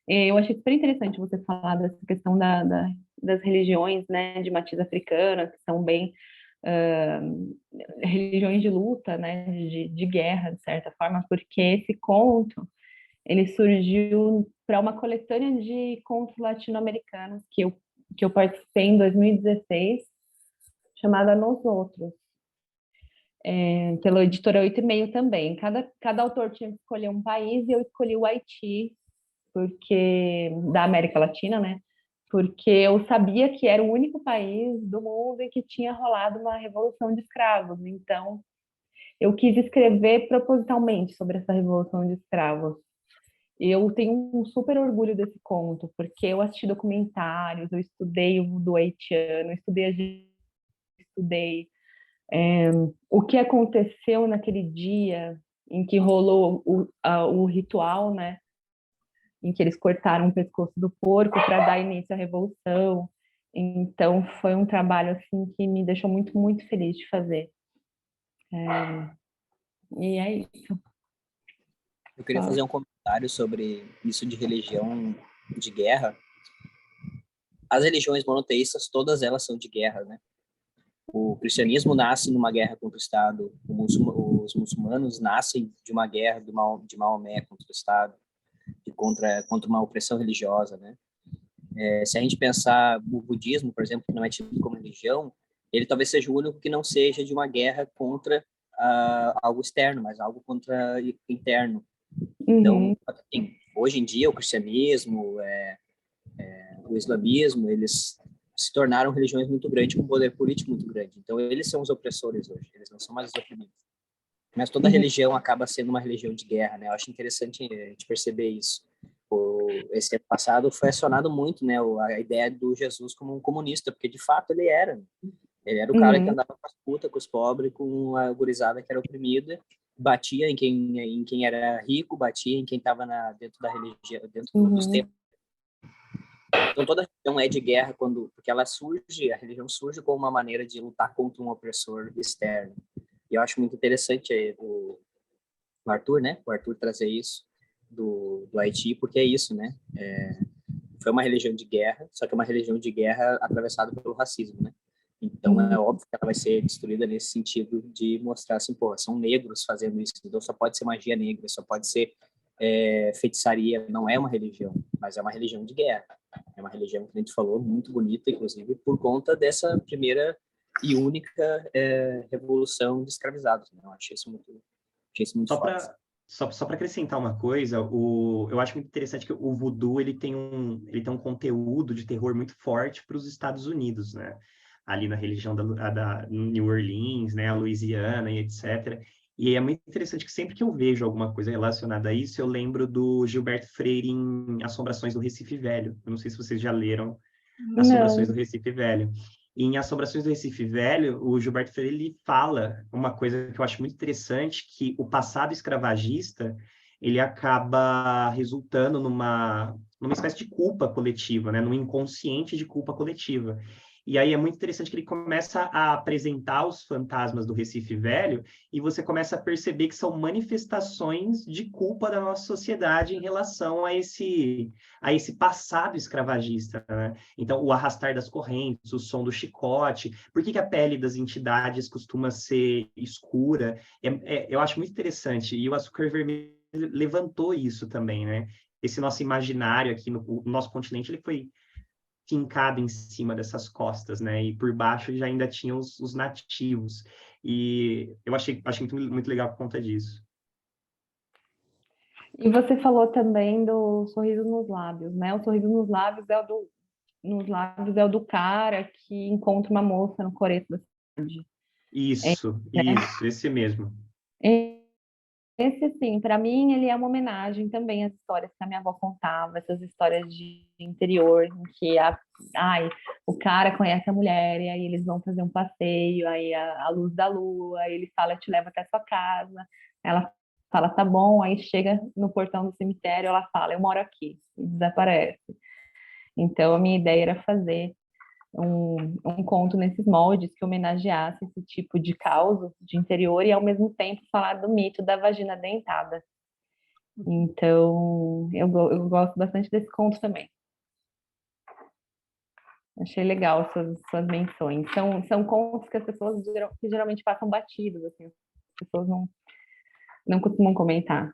S2: Eu achei super interessante você falar dessa questão das religiões, né, de matriz africana, que são bem religiões de luta, né, de guerra, de certa forma, porque esse conto, ele surgiu para uma coletânea de contos latino-americanos que eu participei em 2016, chamada Nos Outros, pela editora 8,5 também. Cada autor tinha que escolher um país e eu escolhi o Haiti, da América Latina, né? Porque eu sabia que era o único país do mundo em que tinha rolado uma revolução de escravos. Então, eu quis escrever propositalmente sobre essa revolução de escravos. Eu tenho um super orgulho desse conto, porque eu assisti documentários, eu estudei o do haitiano, estudei o que aconteceu naquele dia em que rolou o ritual, né? Em que eles cortaram o pescoço do porco para dar início à revolução. Então, foi um trabalho assim que me deixou muito, muito feliz de fazer. E é isso.
S4: Eu queria fazer um comentário sobre isso de religião de guerra. As religiões monoteístas, todas elas são de guerra, né? O cristianismo nasce numa guerra contra o Estado, os muçulmanos nascem de uma guerra de Maomé contra o Estado, contra uma opressão religiosa, né? Se a gente pensar o budismo, por exemplo, que não é tido como religião, ele talvez seja o único que não seja de uma guerra contra algo externo, mas algo contra interno. Então, assim, hoje em dia, o cristianismo, o islamismo, eles se tornaram religiões muito grandes, com poder político muito grande. Então, eles são os opressores hoje, eles não são mais os oprimidos. Mas toda religião acaba sendo uma religião de guerra, né? Eu acho interessante a gente perceber isso. Esse ano passado foi acionado muito, né, a ideia do Jesus como um comunista, porque de fato ele era. Né? Ele era o cara que andava com as putas, com os pobres, com a gurizada que era oprimida, batia em quem era rico, batia em quem estava dentro da religião, dentro dos templos. Então toda religião é de guerra porque a religião surge como uma maneira de lutar contra um opressor externo. E eu acho muito interessante o Arthur, né? O Arthur trazer isso do Haiti, porque é isso, né? Foi uma religião de guerra, só que é uma religião de guerra atravessada pelo racismo, né? Então é óbvio que ela vai ser destruída nesse sentido de mostrar assim, pô, são negros fazendo isso, então só pode ser magia negra, só pode ser feitiçaria, não é uma religião, mas é uma religião de guerra. É uma religião que a gente falou, muito bonita, inclusive, por conta dessa primeira e única revolução de escravizados. Né? Eu achei isso muito forte.
S6: Só para acrescentar uma coisa, eu acho muito interessante que o voodoo ele tem um conteúdo de terror muito forte para os Estados Unidos, né? Ali na religião da New Orleans, né? A Louisiana e etc. E é muito interessante que sempre que eu vejo alguma coisa relacionada a isso, eu lembro do Gilberto Freire em Assombrações do Recife Velho. Eu não sei se vocês já leram Assombrações do Recife Velho. E em Assombrações do Recife Velho, o Gilberto Freire ele fala uma coisa que eu acho muito interessante, que o passado escravagista ele acaba resultando numa espécie de culpa coletiva, né? Num inconsciente de culpa coletiva. E aí é muito interessante que ele começa a apresentar os fantasmas do Recife Velho e você começa a perceber que são manifestações de culpa da nossa sociedade em relação a esse passado escravagista, né? Então, o arrastar das correntes, o som do chicote, por que a pele das entidades costuma ser escura? Eu acho muito interessante, e o Açúcar Vermelho levantou isso também, né? Esse nosso imaginário aqui no nosso continente, ele foi fincado em cima dessas costas, né? E por baixo já ainda tinha os nativos. E eu achei muito, muito legal por conta disso.
S2: E você falou também do sorriso nos lábios, né? O sorriso nos lábios é o do cara que encontra uma moça no coreto da cidade.
S6: Isso, esse mesmo.
S2: Esse, assim, para mim, ele é uma homenagem também às histórias que a minha avó contava, essas histórias de interior, em que o cara conhece a mulher, e aí eles vão fazer um passeio, aí a luz da lua, aí ele fala, eu te levo até a sua casa, ela fala, tá bom, aí chega no portão do cemitério, ela fala, eu moro aqui, e desaparece. Então, a minha ideia era fazer um conto nesses moldes que homenageasse esse tipo de caos de interior e, ao mesmo tempo, falar do mito da vagina dentada, Então, eu gosto bastante desse conto também. Achei legal suas menções. São contos que as pessoas que geralmente passam batidos, assim, as pessoas não costumam comentar.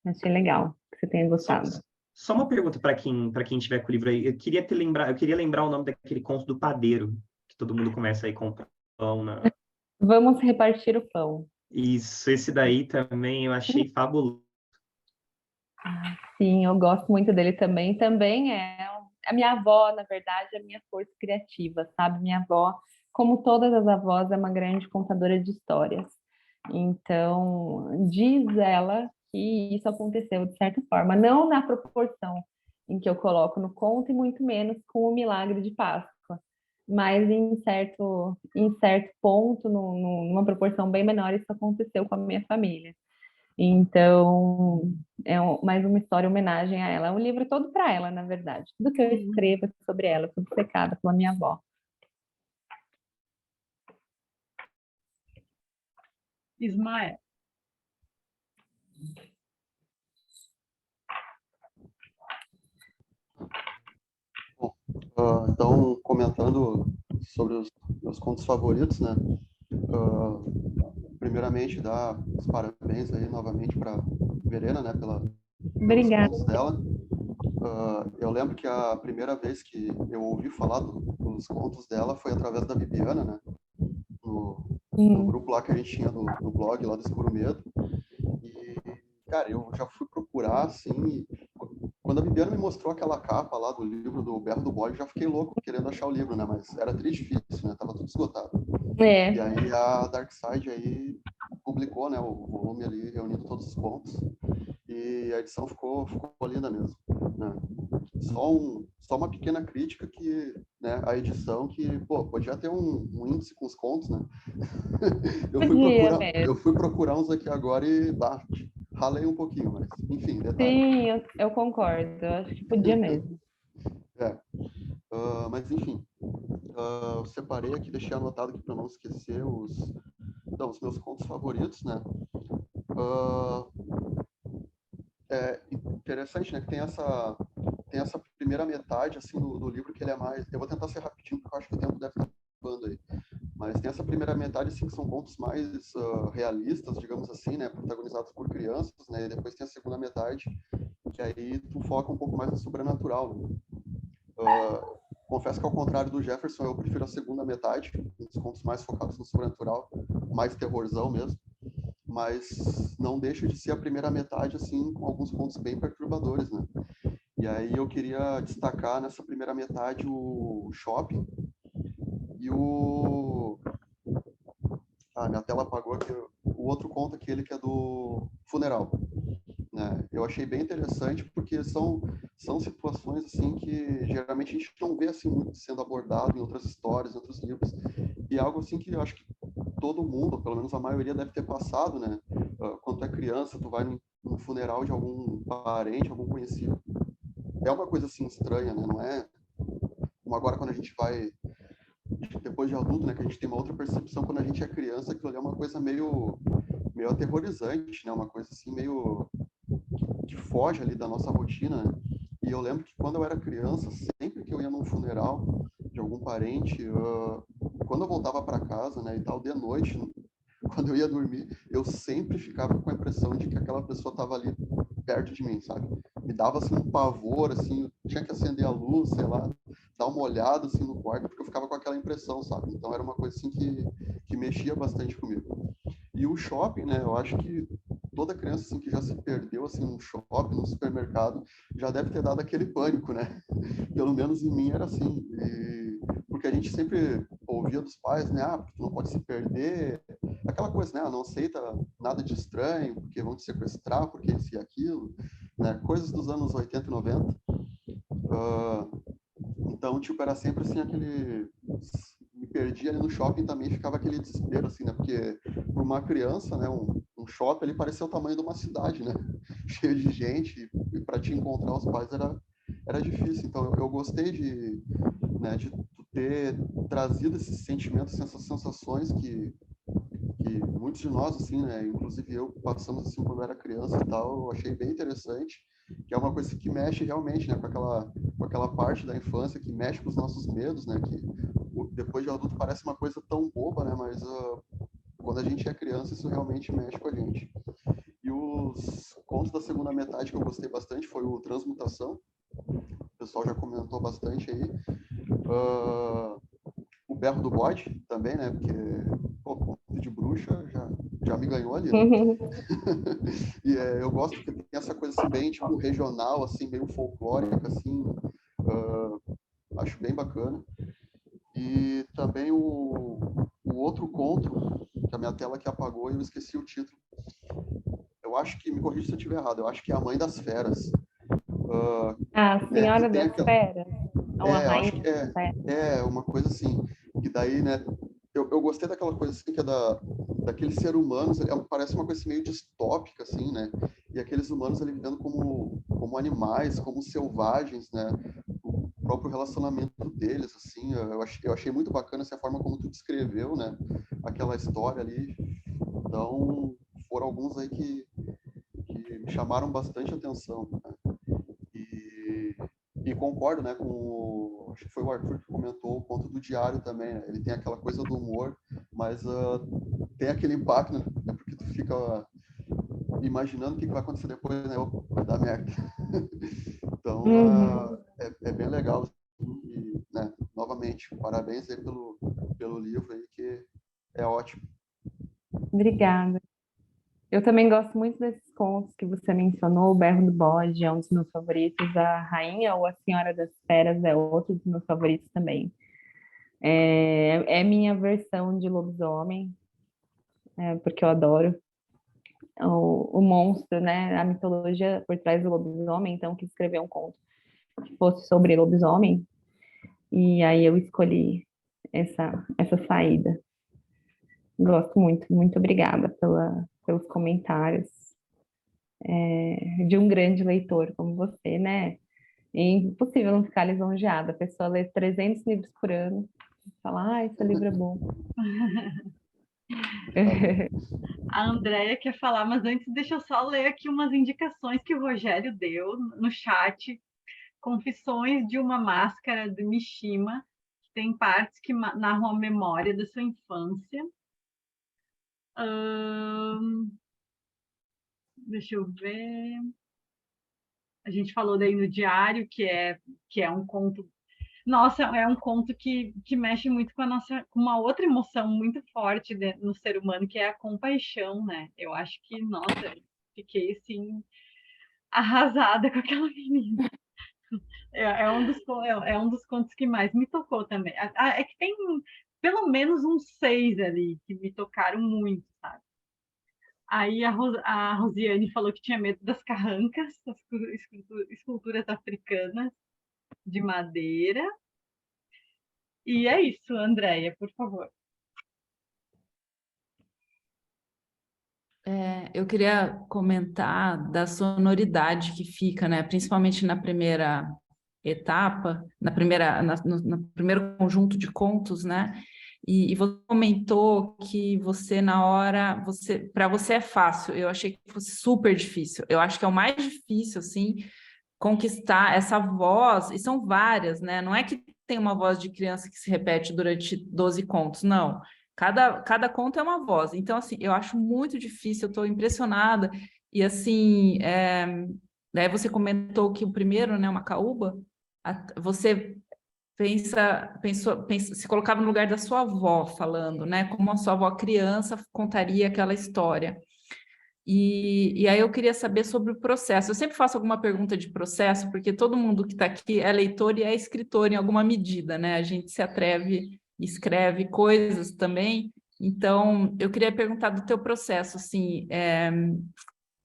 S2: Achei legal que você tenha gostado.
S6: Só uma pergunta para quem tiver com o livro aí. Eu queria lembrar o nome daquele conto do padeiro, que todo mundo começa aí a comprar pão na.
S2: Vamos repartir o pão.
S6: Isso, esse daí também eu achei fabuloso.
S2: Sim, eu gosto muito dele também. Também é a minha avó, na verdade, é a minha força criativa, sabe? Minha avó, como todas as avós, é uma grande contadora de histórias. Então, diz ela que isso aconteceu de certa forma, não na proporção em que eu coloco no conto e muito menos com o milagre de Páscoa, mas em certo ponto, numa proporção bem menor, isso aconteceu com a minha família. Então, mais uma história, homenagem a ela. É um livro todo para ela, na verdade. Tudo que eu escrevo é sobre ela, tudo secada pela minha avó.
S1: Ismael.
S7: Bom, então, comentando sobre os meus contos favoritos, né? Primeiramente, dar os parabéns aí novamente para Verena, né? Pelos
S2: Obrigada.
S7: contos dela. Eu lembro que a primeira vez que eu ouvi falar dos contos dela foi através da Bibiana, né? No grupo lá que a gente tinha no blog lá do Escuro Medo. E, cara, eu já fui procurar, assim, quando a Bibiana me mostrou aquela capa lá do livro do Berro do Bode, já fiquei louco querendo achar o livro, né? Mas era difícil, né? Tava tudo esgotado.
S2: É.
S7: E aí a Darkside aí publicou, né, o volume ali reunindo todos os contos. E a edição ficou linda mesmo, né? Só uma pequena crítica que, né, a edição que, pô, podia ter um índice com os contos, né? Eu fui procurar uns aqui agora e ralei um pouquinho, mas enfim, detalhe.
S2: Sim, eu concordo. Eu acho que podia mesmo.
S7: Mas enfim, eu separei aqui, deixei anotado aqui para não esquecer os meus contos favoritos, né? É interessante, né, que tem essa primeira metade, assim, do livro que ele é mais... Eu vou tentar ser rapidinho, porque eu acho que o tempo deve estar acabando aí. Mas tem essa primeira metade, assim, que são contos mais realistas, digamos assim, né, protagonizados por crianças, né, e depois tem a segunda metade, que aí tu foca um pouco mais no sobrenatural, né? Confesso que, ao contrário do Jefferson, eu prefiro a segunda metade, os contos mais focados no sobrenatural, mais terrorzão mesmo. Mas não deixa de ser a primeira metade, assim, com alguns pontos bem perturbadores, né? E aí eu queria destacar nessa primeira metade o shopping e minha tela apagou aqui. O outro conto, aquele que é do funeral, né? Eu achei bem interessante porque são situações, assim, que geralmente a gente não vê, assim, muito sendo abordado em outras histórias, em outros livros. E é algo, assim, que eu acho que todo mundo, pelo menos a maioria, deve ter passado, né? Quando tu é criança, tu vai no funeral de algum parente, algum conhecido. É uma coisa, assim, estranha, né? Não é como agora quando a gente vai, depois de adulto, né? Que a gente tem uma outra percepção. Quando a gente é criança, aquilo ali é uma coisa meio aterrorizante, né? Uma coisa, assim, meio que foge ali da nossa rotina, né? E eu lembro que quando eu era criança, sempre que eu ia num funeral de algum parente, quando eu voltava para casa, né, e tal, de noite, quando eu ia dormir, eu sempre ficava com a impressão de que aquela pessoa estava ali perto de mim, sabe? Me dava, assim, um pavor, assim, eu tinha que acender a luz, sei lá, dar uma olhada, assim, no quarto, porque eu ficava com aquela impressão, sabe? Então era uma coisa, assim, que mexia bastante comigo. E o shopping, né, eu acho que toda criança, assim, que já se perdeu, assim, num shopping, num supermercado, já deve ter dado aquele pânico, né? Pelo menos em mim era assim. Porque a gente sempre ouvia dos pais, né? Porque tu não pode se perder. Aquela coisa, né? Não aceita nada de estranho, porque vão te sequestrar, porque isso e aquilo, né? Coisas dos anos 80 e 90. Então, tipo, era sempre assim, me perdia ali no shopping também, ficava aquele desespero, assim, né? Porque para uma criança, né, um shopping ali parecia o tamanho de uma cidade, né? Cheio de gente, e para te encontrar os pais era difícil. Então eu gostei de ter trazido esses sentimentos, essas sensações que muitos de nós, assim, né, inclusive eu, passamos assim quando era criança e tal, eu achei bem interessante, que é uma coisa que mexe realmente, né, com aquela parte da infância que mexe com os nossos medos, né, que depois de adulto parece uma coisa tão boba, né, mas quando a gente é criança isso realmente mexe com a gente. E os contos da segunda metade que eu gostei bastante foi o Transmutação, o pessoal já comentou bastante aí. O Berro do Bode também, né? Porque, pô, conto de bruxa já me ganhou ali, né? E eu gosto porque tem essa coisa assim, bem tipo regional, assim, meio folclórica, assim. Acho bem bacana. E também o outro conto, que a minha tela que apagou e eu esqueci o título. Eu acho que, me corrija se eu estiver errado, eu acho que é A Mãe das Feras.
S2: A Senhora das Feras. Ou a
S7: eu acho
S2: Rainha
S7: que
S2: das Feras.
S7: é uma coisa assim, que daí, né, eu gostei daquela coisa assim, que é daqueles seres humanos, parece uma coisa assim, meio distópica, assim, né, e aqueles humanos ali vivendo como animais, como selvagens, né, o próprio relacionamento deles, assim, eu achei muito bacana essa forma como tu descreveu, né, aquela história ali. Então, foram alguns aí que me chamaram bastante atenção, né? E concordo, né, acho que foi o Arthur que comentou o ponto do diário também, né? Ele tem aquela coisa do humor, mas tem aquele impacto, né? Porque tu fica imaginando o que vai acontecer depois, né? Opa, vai dar merda. Então, é bem legal. E, né, novamente, parabéns aí pelo livro aí, que é ótimo.
S2: Obrigada. Eu também gosto muito desses contos que você mencionou. O Berro do Bode é um dos meus favoritos. A Rainha ou a Senhora das Feras é outro dos meus favoritos também. É minha versão de lobisomem, porque eu adoro o monstro, né? A mitologia por trás do lobisomem. Então, quis escrever um conto que fosse sobre lobisomem. E aí eu escolhi essa saída. Gosto muito. Muito obrigada pelos comentários. De um grande leitor como você, né? É impossível não ficar lisonjeada. A pessoa lê 300 livros por ano e fala, esse livro é bom.
S1: A Andrea quer falar, mas antes deixa eu só ler aqui umas indicações que o Rogério deu no chat. Confissões de uma Máscara, de Mishima, que tem partes que narram a memória da sua infância. Deixa eu ver. A gente falou daí no diário, que é um conto. Nossa, é um conto que mexe muito com uma outra emoção muito forte no ser humano, que é a compaixão, né? Eu acho que, nossa, fiquei assim, arrasada com aquela menina. É um dos contos que mais me tocou também. É que tem pelo menos uns 6 ali que me tocaram muito, sabe? Aí a Rosiane falou que tinha medo das carrancas, das esculturas africanas de madeira. E é isso, Andréia, por favor.
S3: Eu queria comentar da sonoridade que fica, né? Principalmente na primeira etapa, no primeiro conjunto de contos, né? E você comentou que você na hora, para você é fácil. Eu achei que fosse super difícil. Eu acho que é o mais difícil, assim, conquistar essa voz. E são várias, né? Não é que tem uma voz de criança que se repete durante 12 contos, não. Cada conto é uma voz. Então, assim, eu acho muito difícil. Eu estou impressionada. E assim, daí você comentou que o primeiro, né, o Macaúba, você se colocava no lugar da sua avó falando, né? Como a sua avó criança contaria aquela história. E aí eu queria saber sobre o processo. Eu sempre faço alguma pergunta de processo, porque todo mundo que está aqui é leitor e é escritor em alguma medida, né? A gente se atreve e escreve coisas também. Então, eu queria perguntar do teu processo, assim,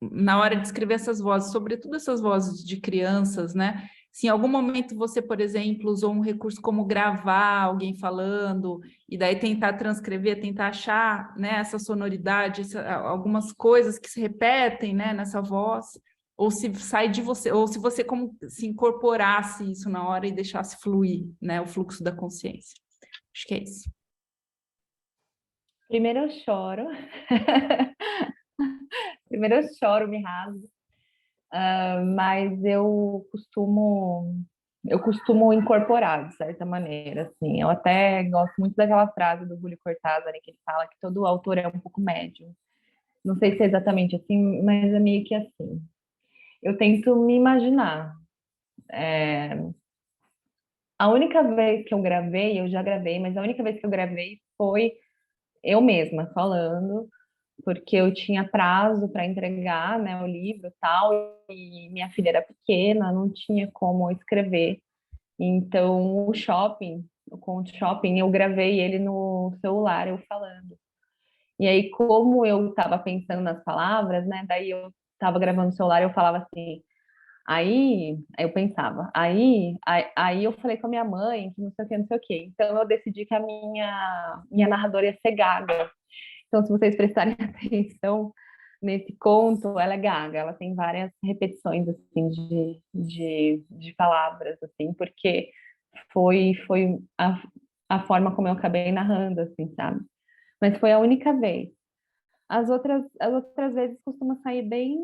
S3: na hora de escrever essas vozes, sobretudo essas vozes de crianças, né? Se em algum momento você, por exemplo, usou um recurso como gravar alguém falando, e daí tentar transcrever, tentar achar, né, essa sonoridade, algumas coisas que se repetem, né, nessa voz, ou se sai de você, ou se você como se incorporasse isso na hora e deixasse fluir, né, o fluxo da consciência. Acho que é isso.
S2: Primeiro eu choro. Primeiro eu choro, me rasgo. Mas eu costumo incorporar, de certa maneira, assim. Eu até gosto muito daquela frase do Julio Cortázar, que ele fala que todo autor é um pouco médium. Não sei se é exatamente assim, mas é meio que assim. Eu tento me imaginar. A única vez que eu gravei, eu já gravei, mas a única vez que eu gravei foi eu mesma falando, porque eu tinha prazo para entregar, né, o livro e tal, e minha filha era pequena, não tinha como escrever. Então, o conto shopping, eu gravei ele no celular, eu falando. E aí, como eu estava pensando nas palavras, né, daí eu estava gravando no celular, eu falava assim, aí eu pensava, aí eu falei com a minha mãe, que não sei o que, não sei o que. Então, eu decidi que a minha narradora ia ser gaga. Então, se vocês prestarem atenção nesse conto, ela é gaga, ela tem várias repetições, assim, de palavras, assim, porque foi a forma como eu acabei narrando, assim, sabe? Mas foi a única vez. As outras vezes costuma sair bem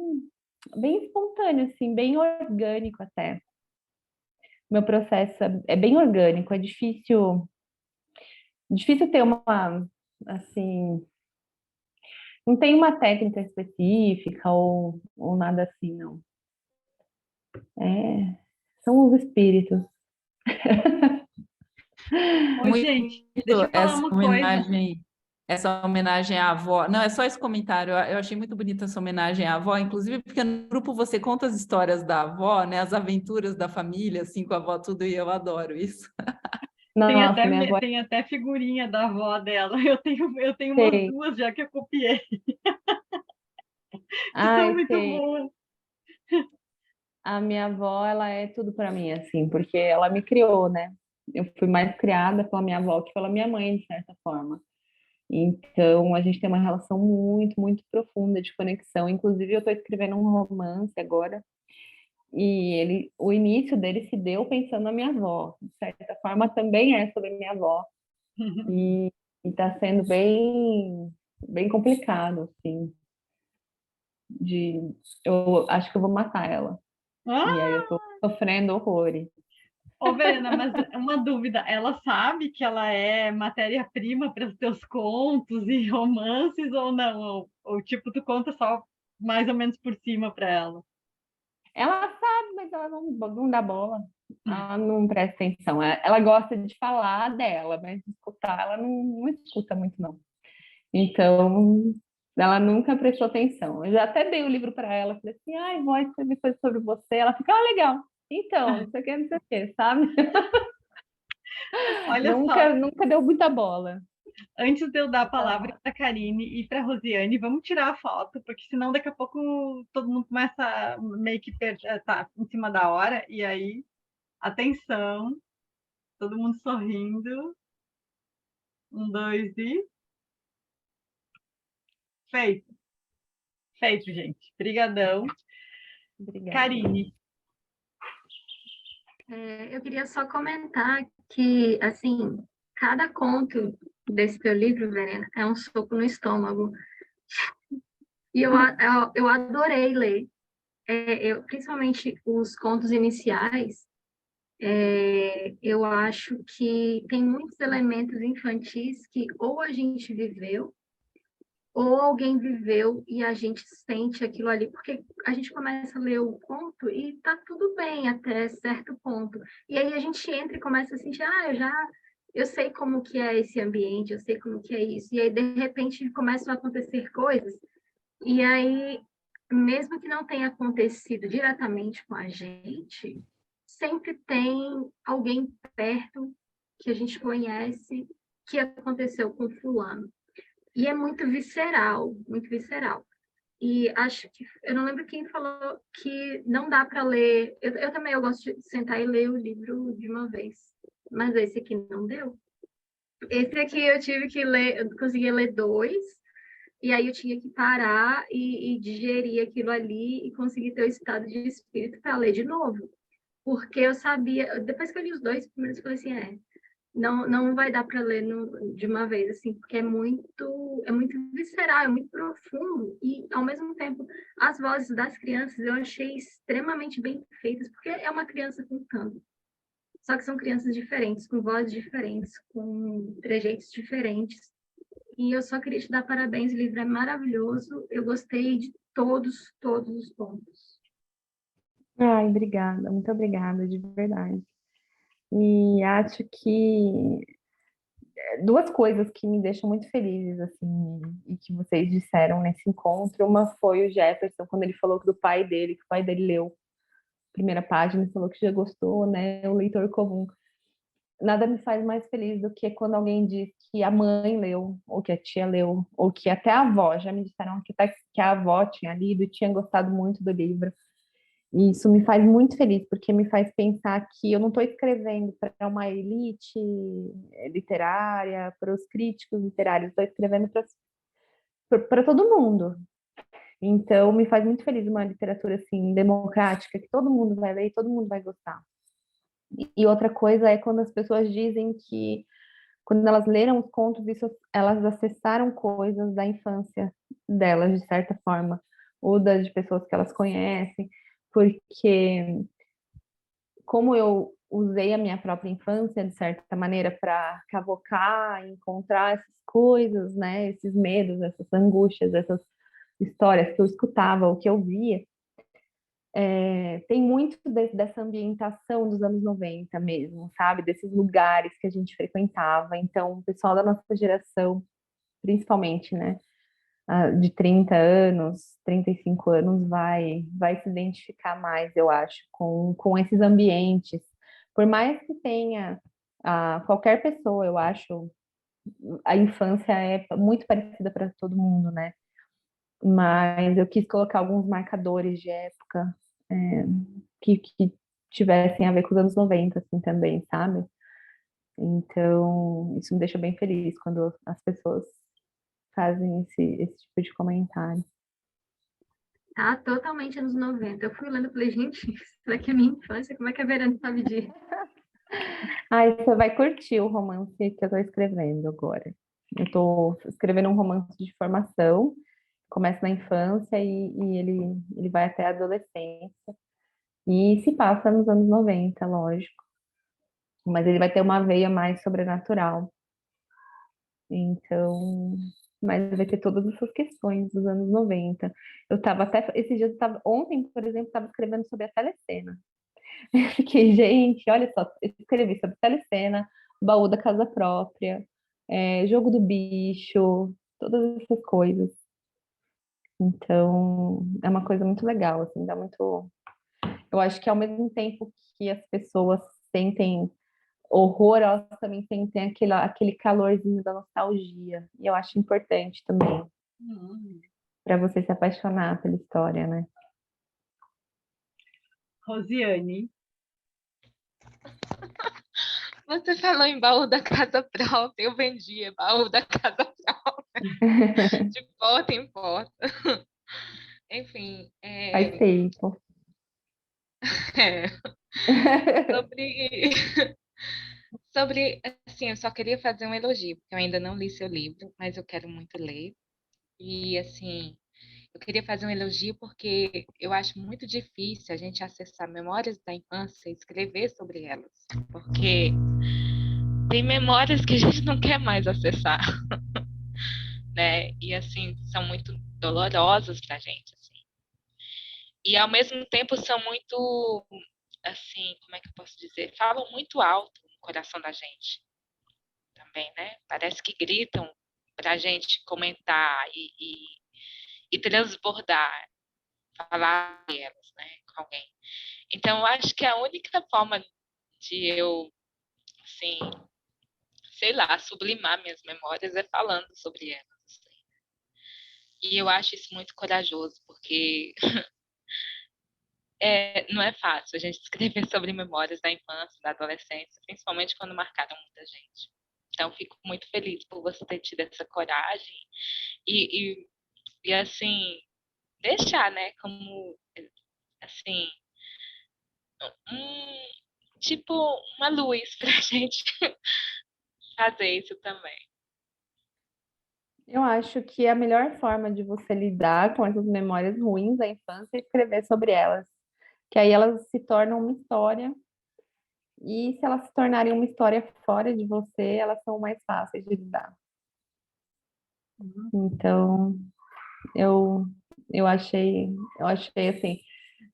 S2: espontâneo, assim, bem orgânico até. Meu processo é bem orgânico, é difícil ter assim, não tem uma técnica específica ou nada assim, não. São os espíritos.
S1: Ô, gente, deixa eu falar uma coisa.
S3: Essa homenagem à avó. Não, é só esse comentário. Eu achei muito bonita essa homenagem à avó, inclusive porque no grupo você conta as histórias da avó, né? As aventuras da família, assim, com a avó, tudo, e eu adoro isso.
S2: Nossa, minha avó
S1: Tem até figurinha da avó dela. Eu tenho umas
S2: sei.
S1: duas já que eu copiei. Que são
S2: Ai,
S1: muito
S2: sei.
S1: boas.
S2: A minha avó, ela é tudo para mim, assim, porque ela me criou, né? Eu fui mais criada pela minha avó que pela minha mãe, de certa forma. Então, a gente tem uma relação muito, muito profunda de conexão. Inclusive, eu estou escrevendo um romance agora, e o início dele se deu pensando na minha avó. De certa forma, também é sobre minha avó. E está sendo bem complicado, assim. Eu acho que eu vou matar ela. E aí eu
S1: Ah!
S2: estou sofrendo horrores.
S1: Ô, Verena, mas uma dúvida, ela sabe que ela é matéria-prima para os teus contos e romances ou não? Ou tipo, tu conta só mais ou menos por cima para ela?
S2: Ela sabe, mas ela não dá bola. Ela não presta atenção. Ela gosta de falar dela, mas de escutar, ela não escuta muito, não. Então, ela nunca prestou atenção. Eu já até dei o livro para ela, falei assim, ai, vou escrever coisa sobre você. Ela fica, ah, legal. Então, não sei o que, não sei o que, sabe?
S1: Olha só,
S2: Nunca deu muita bola.
S1: antes de eu dar a palavra para a Karine e para a Rosiane, vamos tirar a foto, porque senão daqui a pouco todo mundo começa a meio que tá em cima da hora, e aí, atenção, todo mundo sorrindo. 1, 2 e... Feito. Feito, gente. Obrigadão.
S2: Obrigada.
S1: Karine.
S8: Eu queria só comentar que, assim, cada conto desse teu livro, Verena, é um soco no estômago. E eu adorei ler. Principalmente os contos iniciais, eu acho que tem muitos elementos infantis que ou a gente viveu, ou alguém viveu e a gente sente aquilo ali, porque a gente começa a ler o conto e tá tudo bem até certo ponto. E aí a gente entra e começa a sentir, eu sei como que é esse ambiente, eu sei como que é isso. E aí, de repente, começam a acontecer coisas. E aí, mesmo que não tenha acontecido diretamente com a gente, sempre tem alguém perto que a gente conhece que aconteceu com fulano. E é muito visceral, muito visceral. E acho que, eu não lembro quem falou que não dá para ler. Eu também gosto de sentar e ler o livro de uma vez, mas esse aqui não deu. Esse aqui eu tive que ler, eu consegui ler 2, e aí eu tinha que parar e digerir aquilo ali e conseguir ter o estado de espírito para ler de novo. Porque eu sabia, depois que eu li os 2 primeiros, eu falei assim, não vai dar para ler de uma vez, assim, porque é muito visceral, é muito profundo, e, ao mesmo tempo, as vozes das crianças eu achei extremamente bem feitas, porque é uma criança contando. Só que são crianças diferentes, com vozes diferentes, com trejeitos diferentes. E eu só queria te dar parabéns, o livro é maravilhoso, eu gostei de todos os pontos.
S2: Ai, obrigada, muito obrigada, de verdade. E acho que duas coisas que me deixam muito felizes, assim, e que vocês disseram nesse encontro. Uma foi o Jefferson, quando ele falou do pai dele, que o pai dele leu a primeira página e falou que já gostou, né? O leitor comum. Nada me faz mais feliz do que quando alguém diz que a mãe leu, ou que a tia leu, ou que até a avó, já me disseram que a avó tinha lido e tinha gostado muito do livro. E isso me faz muito feliz, porque me faz pensar que eu não estou escrevendo para uma elite literária, para os críticos literários, estou escrevendo para todo mundo. Então, me faz muito feliz uma literatura assim democrática, que todo mundo vai ler e todo mundo vai gostar. E outra coisa é quando as pessoas dizem que, quando elas leram os contos, elas acessaram coisas da infância delas, de certa forma, ou das de pessoas que elas conhecem, porque como eu usei a minha própria infância, de certa maneira, para cavocar, encontrar essas coisas, né, esses medos, essas angústias, essas histórias que eu escutava, o que eu via, tem muito dessa ambientação dos anos 90 mesmo, sabe? Desses lugares que a gente frequentava. Então, o pessoal da nossa geração, principalmente, né, de 30 anos, 35 anos, vai se identificar mais, eu acho, com esses ambientes. Por mais que tenha qualquer pessoa, eu acho, a infância é muito parecida para todo mundo, né? Mas eu quis colocar alguns marcadores de época que tivessem a ver com os anos 90, assim, também, sabe? Então, isso me deixa bem feliz quando as pessoas fazem esse tipo de comentário.
S8: Tá totalmente anos 90. Eu fui lendo e falei, gente, será que é minha infância? Como é que a Verena sabe disso?
S2: Ai, você vai curtir o romance que eu estou escrevendo agora. Eu estou escrevendo um romance de formação, começa na infância e ele vai até a adolescência. E se passa nos anos 90, lógico. Mas ele vai ter uma veia mais sobrenatural. Então, mas vai ter todas essas questões dos anos 90. Eu estava até, esses dias, ontem, por exemplo, estava escrevendo sobre a telecena. Eu fiquei, gente, olha só, eu escrevi sobre telecena, baú da casa própria, jogo do bicho, todas essas coisas. Então, é uma coisa muito legal, assim, dá muito. Eu acho que ao mesmo tempo que as pessoas sentem horror, elas também sentem aquele calorzinho da nostalgia. E eu acho importante também para você se apaixonar pela história, né?
S1: Rosiane.
S9: Você falou em baú da casa própria, eu vendia baú da casa própria, de porta em porta. Enfim,
S2: Faz tempo.
S9: Sobre, assim, eu só queria fazer um elogio, porque eu ainda não li seu livro, mas eu quero muito ler. E, assim, eu queria fazer um elogio porque eu acho muito difícil a gente acessar memórias da infância e escrever sobre elas, porque tem memórias que a gente não quer mais acessar, né? E, assim, são muito dolorosas pra gente, assim. E, ao mesmo tempo, são muito, assim, como é que eu posso dizer? Falam muito alto no coração da gente também, né? Parece que gritam pra gente comentar e transbordar, falar delas, né, com alguém. Então, eu acho que a única forma de eu, assim, sei lá, sublimar minhas memórias é falando sobre elas. Assim. E eu acho isso muito corajoso, porque não é fácil a gente escrever sobre memórias da infância, da adolescência, principalmente quando marcaram muita gente. Então, fico muito feliz por você ter tido essa coragem e assim, deixar, né, como, assim, tipo uma luz pra gente fazer isso também.
S2: Eu acho que a melhor forma de você lidar com essas memórias ruins da infância é escrever sobre elas, que aí elas se tornam uma história, e se elas se tornarem uma história fora de você, elas são mais fáceis de lidar. Então, eu, eu achei assim,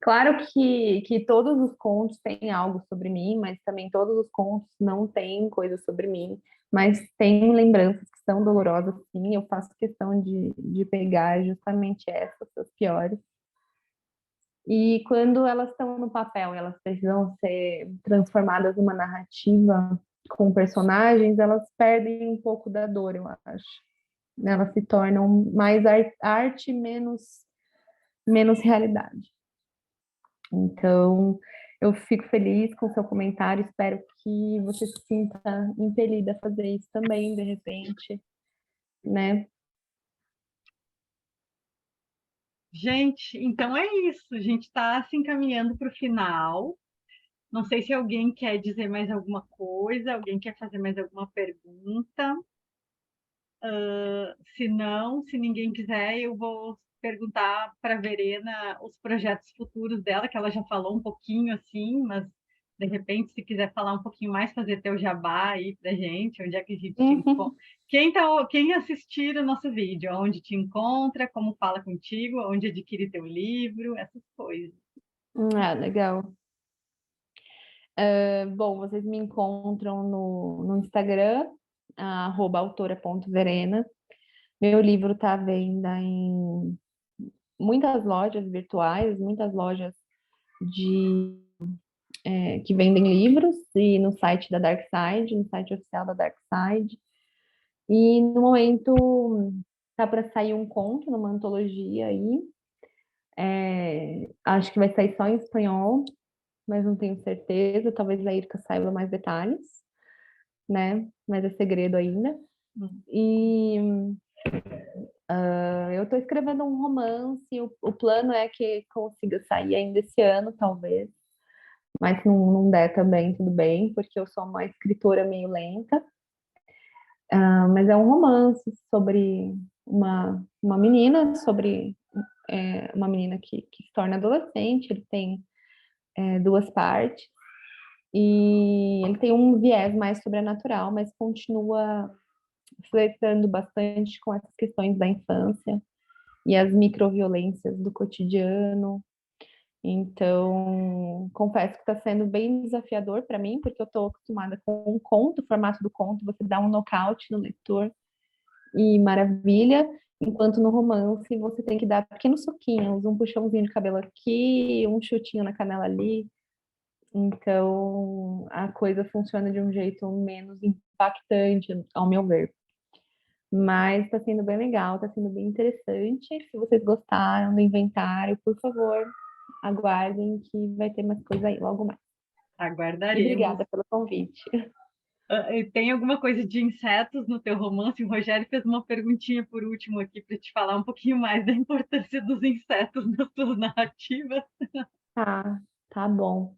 S2: claro que todos os contos têm algo sobre mim, mas também todos os contos não têm coisas sobre mim, mas tem lembranças que são dolorosas, sim. Eu faço questão de pegar justamente essas, as piores. E quando elas estão no papel, elas precisam ser transformadas numa narrativa com personagens, elas perdem um pouco da dor, eu acho. Elas se tornam mais arte, menos realidade. Então, eu fico feliz com o seu comentário, espero que você se sinta impelida a fazer isso também, de repente, né?
S1: Gente, então é isso. A gente está se encaminhando para o final. Não sei se alguém quer dizer mais alguma coisa, alguém quer fazer mais alguma pergunta. Se não, se ninguém quiser, eu vou perguntar para a Verena os projetos futuros dela, que ela já falou um pouquinho assim, mas de repente, se quiser falar um pouquinho mais, fazer teu jabá aí para gente, onde é que a gente te encontra. Quem assistir o nosso vídeo, onde te encontra, como fala contigo, onde adquire teu livro, essas coisas.
S2: Legal. Bom, vocês me encontram no Instagram, @autora.verena. Meu livro está à venda em muitas lojas virtuais, muitas lojas que vendem livros, e no site da Darkside, no site oficial da Darkside. E no momento tá para sair um conto numa antologia aí. Acho que vai sair só em espanhol, mas não tenho certeza. Talvez a Irka saiba mais detalhes, né? Mas é segredo ainda. E eu estou escrevendo um romance. O plano é que consiga sair ainda esse ano, talvez. Mas se não der também, tudo bem, porque eu sou uma escritora meio lenta. Mas é um romance sobre uma menina, sobre uma menina que se torna adolescente. Ele tem duas partes, e ele tem um viés mais sobrenatural, mas continua flertando bastante com essas questões da infância e as microviolências do cotidiano. Então, confesso que está sendo bem desafiador para mim, porque eu estou acostumada com um conto, o formato do conto, você dá um nocaute no leitor e maravilha, enquanto no romance você tem que dar pequenos soquinhos, um puxãozinho de cabelo aqui, um chutinho na canela ali. Então, a coisa funciona de um jeito menos impactante, ao meu ver. Mas está sendo bem legal, está sendo bem interessante. Se vocês gostaram do inventário, por favor, aguardem que vai ter mais coisa aí logo mais.
S1: Aguardaremos.
S2: E obrigada pelo convite.
S1: Tem alguma coisa de insetos no teu romance? O Rogério fez uma perguntinha por último aqui para te falar um pouquinho mais da importância dos insetos nas tuas narrativas.
S2: Tá bom.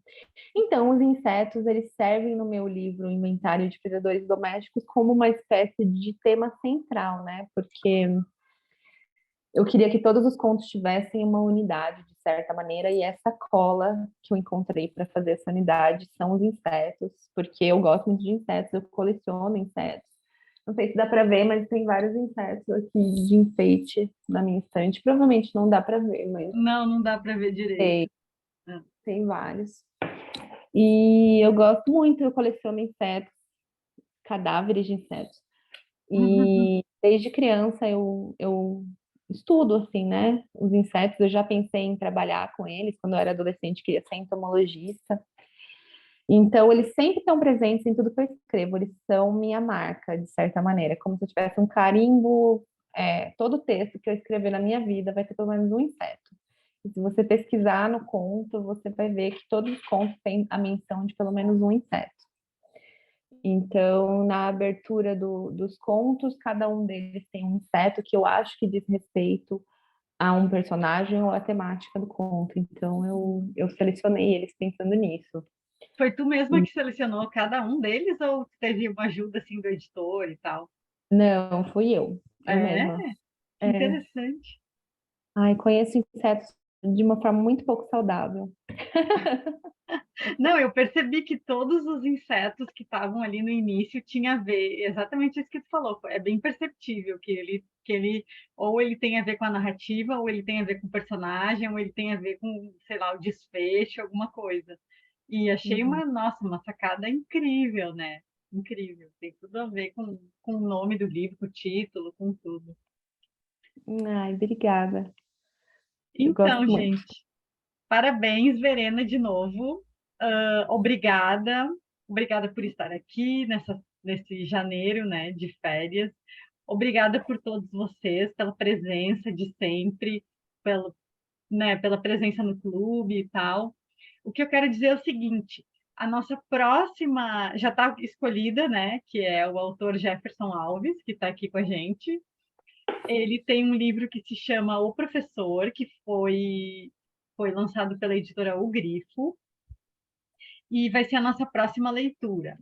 S2: Então, os insetos, eles servem no meu livro Inventário de Predadores Domésticos como uma espécie de tema central, né? Porque eu queria que todos os contos tivessem uma unidade, de certa maneira, e essa cola que eu encontrei para fazer essa unidade são os insetos, porque eu gosto muito de insetos, eu coleciono insetos. Não sei se dá para ver, mas tem vários insetos aqui de enfeite na minha estante. Provavelmente não dá para ver, mas
S1: não dá para ver direito.
S2: Tem vários. E eu gosto muito, eu coleciono insetos, cadáveres de insetos. E desde criança eu estudo, assim, né? Os insetos, eu já pensei em trabalhar com eles. Quando eu era adolescente, queria ser entomologista. Então, eles sempre estão presentes em tudo que eu escrevo. Eles são minha marca, de certa maneira. Como se eu tivesse um carimbo. Todo texto que eu escrever na minha vida vai ter pelo menos um inseto. E se você pesquisar no conto, você vai ver que todos os contos têm a menção de pelo menos um inseto. Então, na abertura dos contos, cada um deles tem um inseto que eu acho que diz respeito a um personagem ou a temática do conto. Então, eu selecionei eles pensando nisso.
S1: Foi tu mesma que selecionou cada um deles ou teve uma ajuda assim do editor e tal?
S2: Não, fui eu
S1: É,
S2: mesma.
S1: que interessante.
S2: Ai, conheço insetos de uma forma muito pouco saudável.
S1: Não, eu percebi que todos os insetos que estavam ali no início tinham a ver, exatamente isso que tu falou, é bem perceptível que ele ou ele tem a ver com a narrativa, ou ele tem a ver com o personagem, ou ele tem a ver com, sei lá, o desfecho, alguma coisa. E achei nossa, uma sacada incrível, né? Incrível, tem tudo a ver com o nome do livro, com o título, com tudo.
S2: Ai, obrigada. Eu
S1: Então,
S2: gosto muito.
S1: gente, parabéns, Verena, de novo. Obrigada. Obrigada por estar aqui nesse janeiro, né, de férias. Obrigada por todos vocês, pela presença de sempre, pela presença no clube e tal. O que eu quero dizer é o seguinte: a nossa próxima já está escolhida, né, que é o autor Jefferson Alves, que está aqui com a gente. Ele tem um livro que se chama O Professor, que foi lançado pela editora O Grifo, e vai ser a nossa próxima leitura.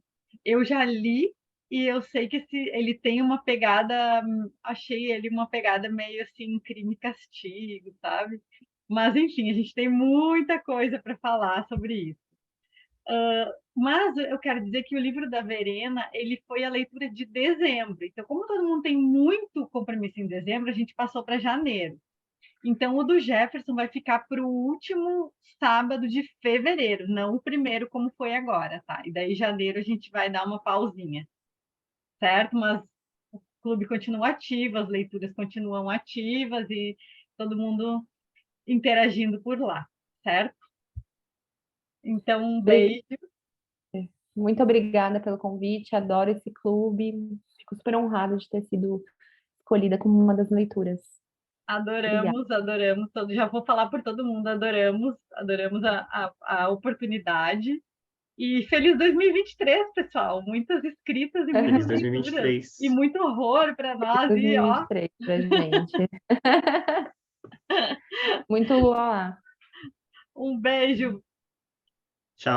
S1: Eu já li e eu sei que ele tem uma pegada, achei ele uma pegada meio assim, crime e castigo, sabe? Mas, enfim, a gente tem muita coisa para falar sobre isso. Mas eu quero dizer que o livro da Verena, ele foi a leitura de dezembro. Então, como todo mundo tem muito compromisso em dezembro, a gente passou para janeiro. Então, o do Jefferson vai ficar para o último sábado de fevereiro, não o primeiro como foi agora, tá? E daí, janeiro, a gente vai dar uma pausinha, certo? Mas o clube continua ativo, as leituras continuam ativas e todo mundo interagindo por lá, certo? Então, um beijo.
S2: Muito obrigada pelo convite, adoro esse clube, fico super honrada de ter sido escolhida como uma das leituras.
S1: Adoramos, adoramos. Já vou falar por todo mundo, adoramos a oportunidade. E feliz 2023, pessoal. Muitas escritas e muitas
S6: Feliz
S1: leituras.
S6: 2023.
S1: E muito horror para nós.
S2: Feliz
S1: E, ó,
S2: 2023 pra gente. Muito lua lá.
S1: um beijo.
S6: Tchau,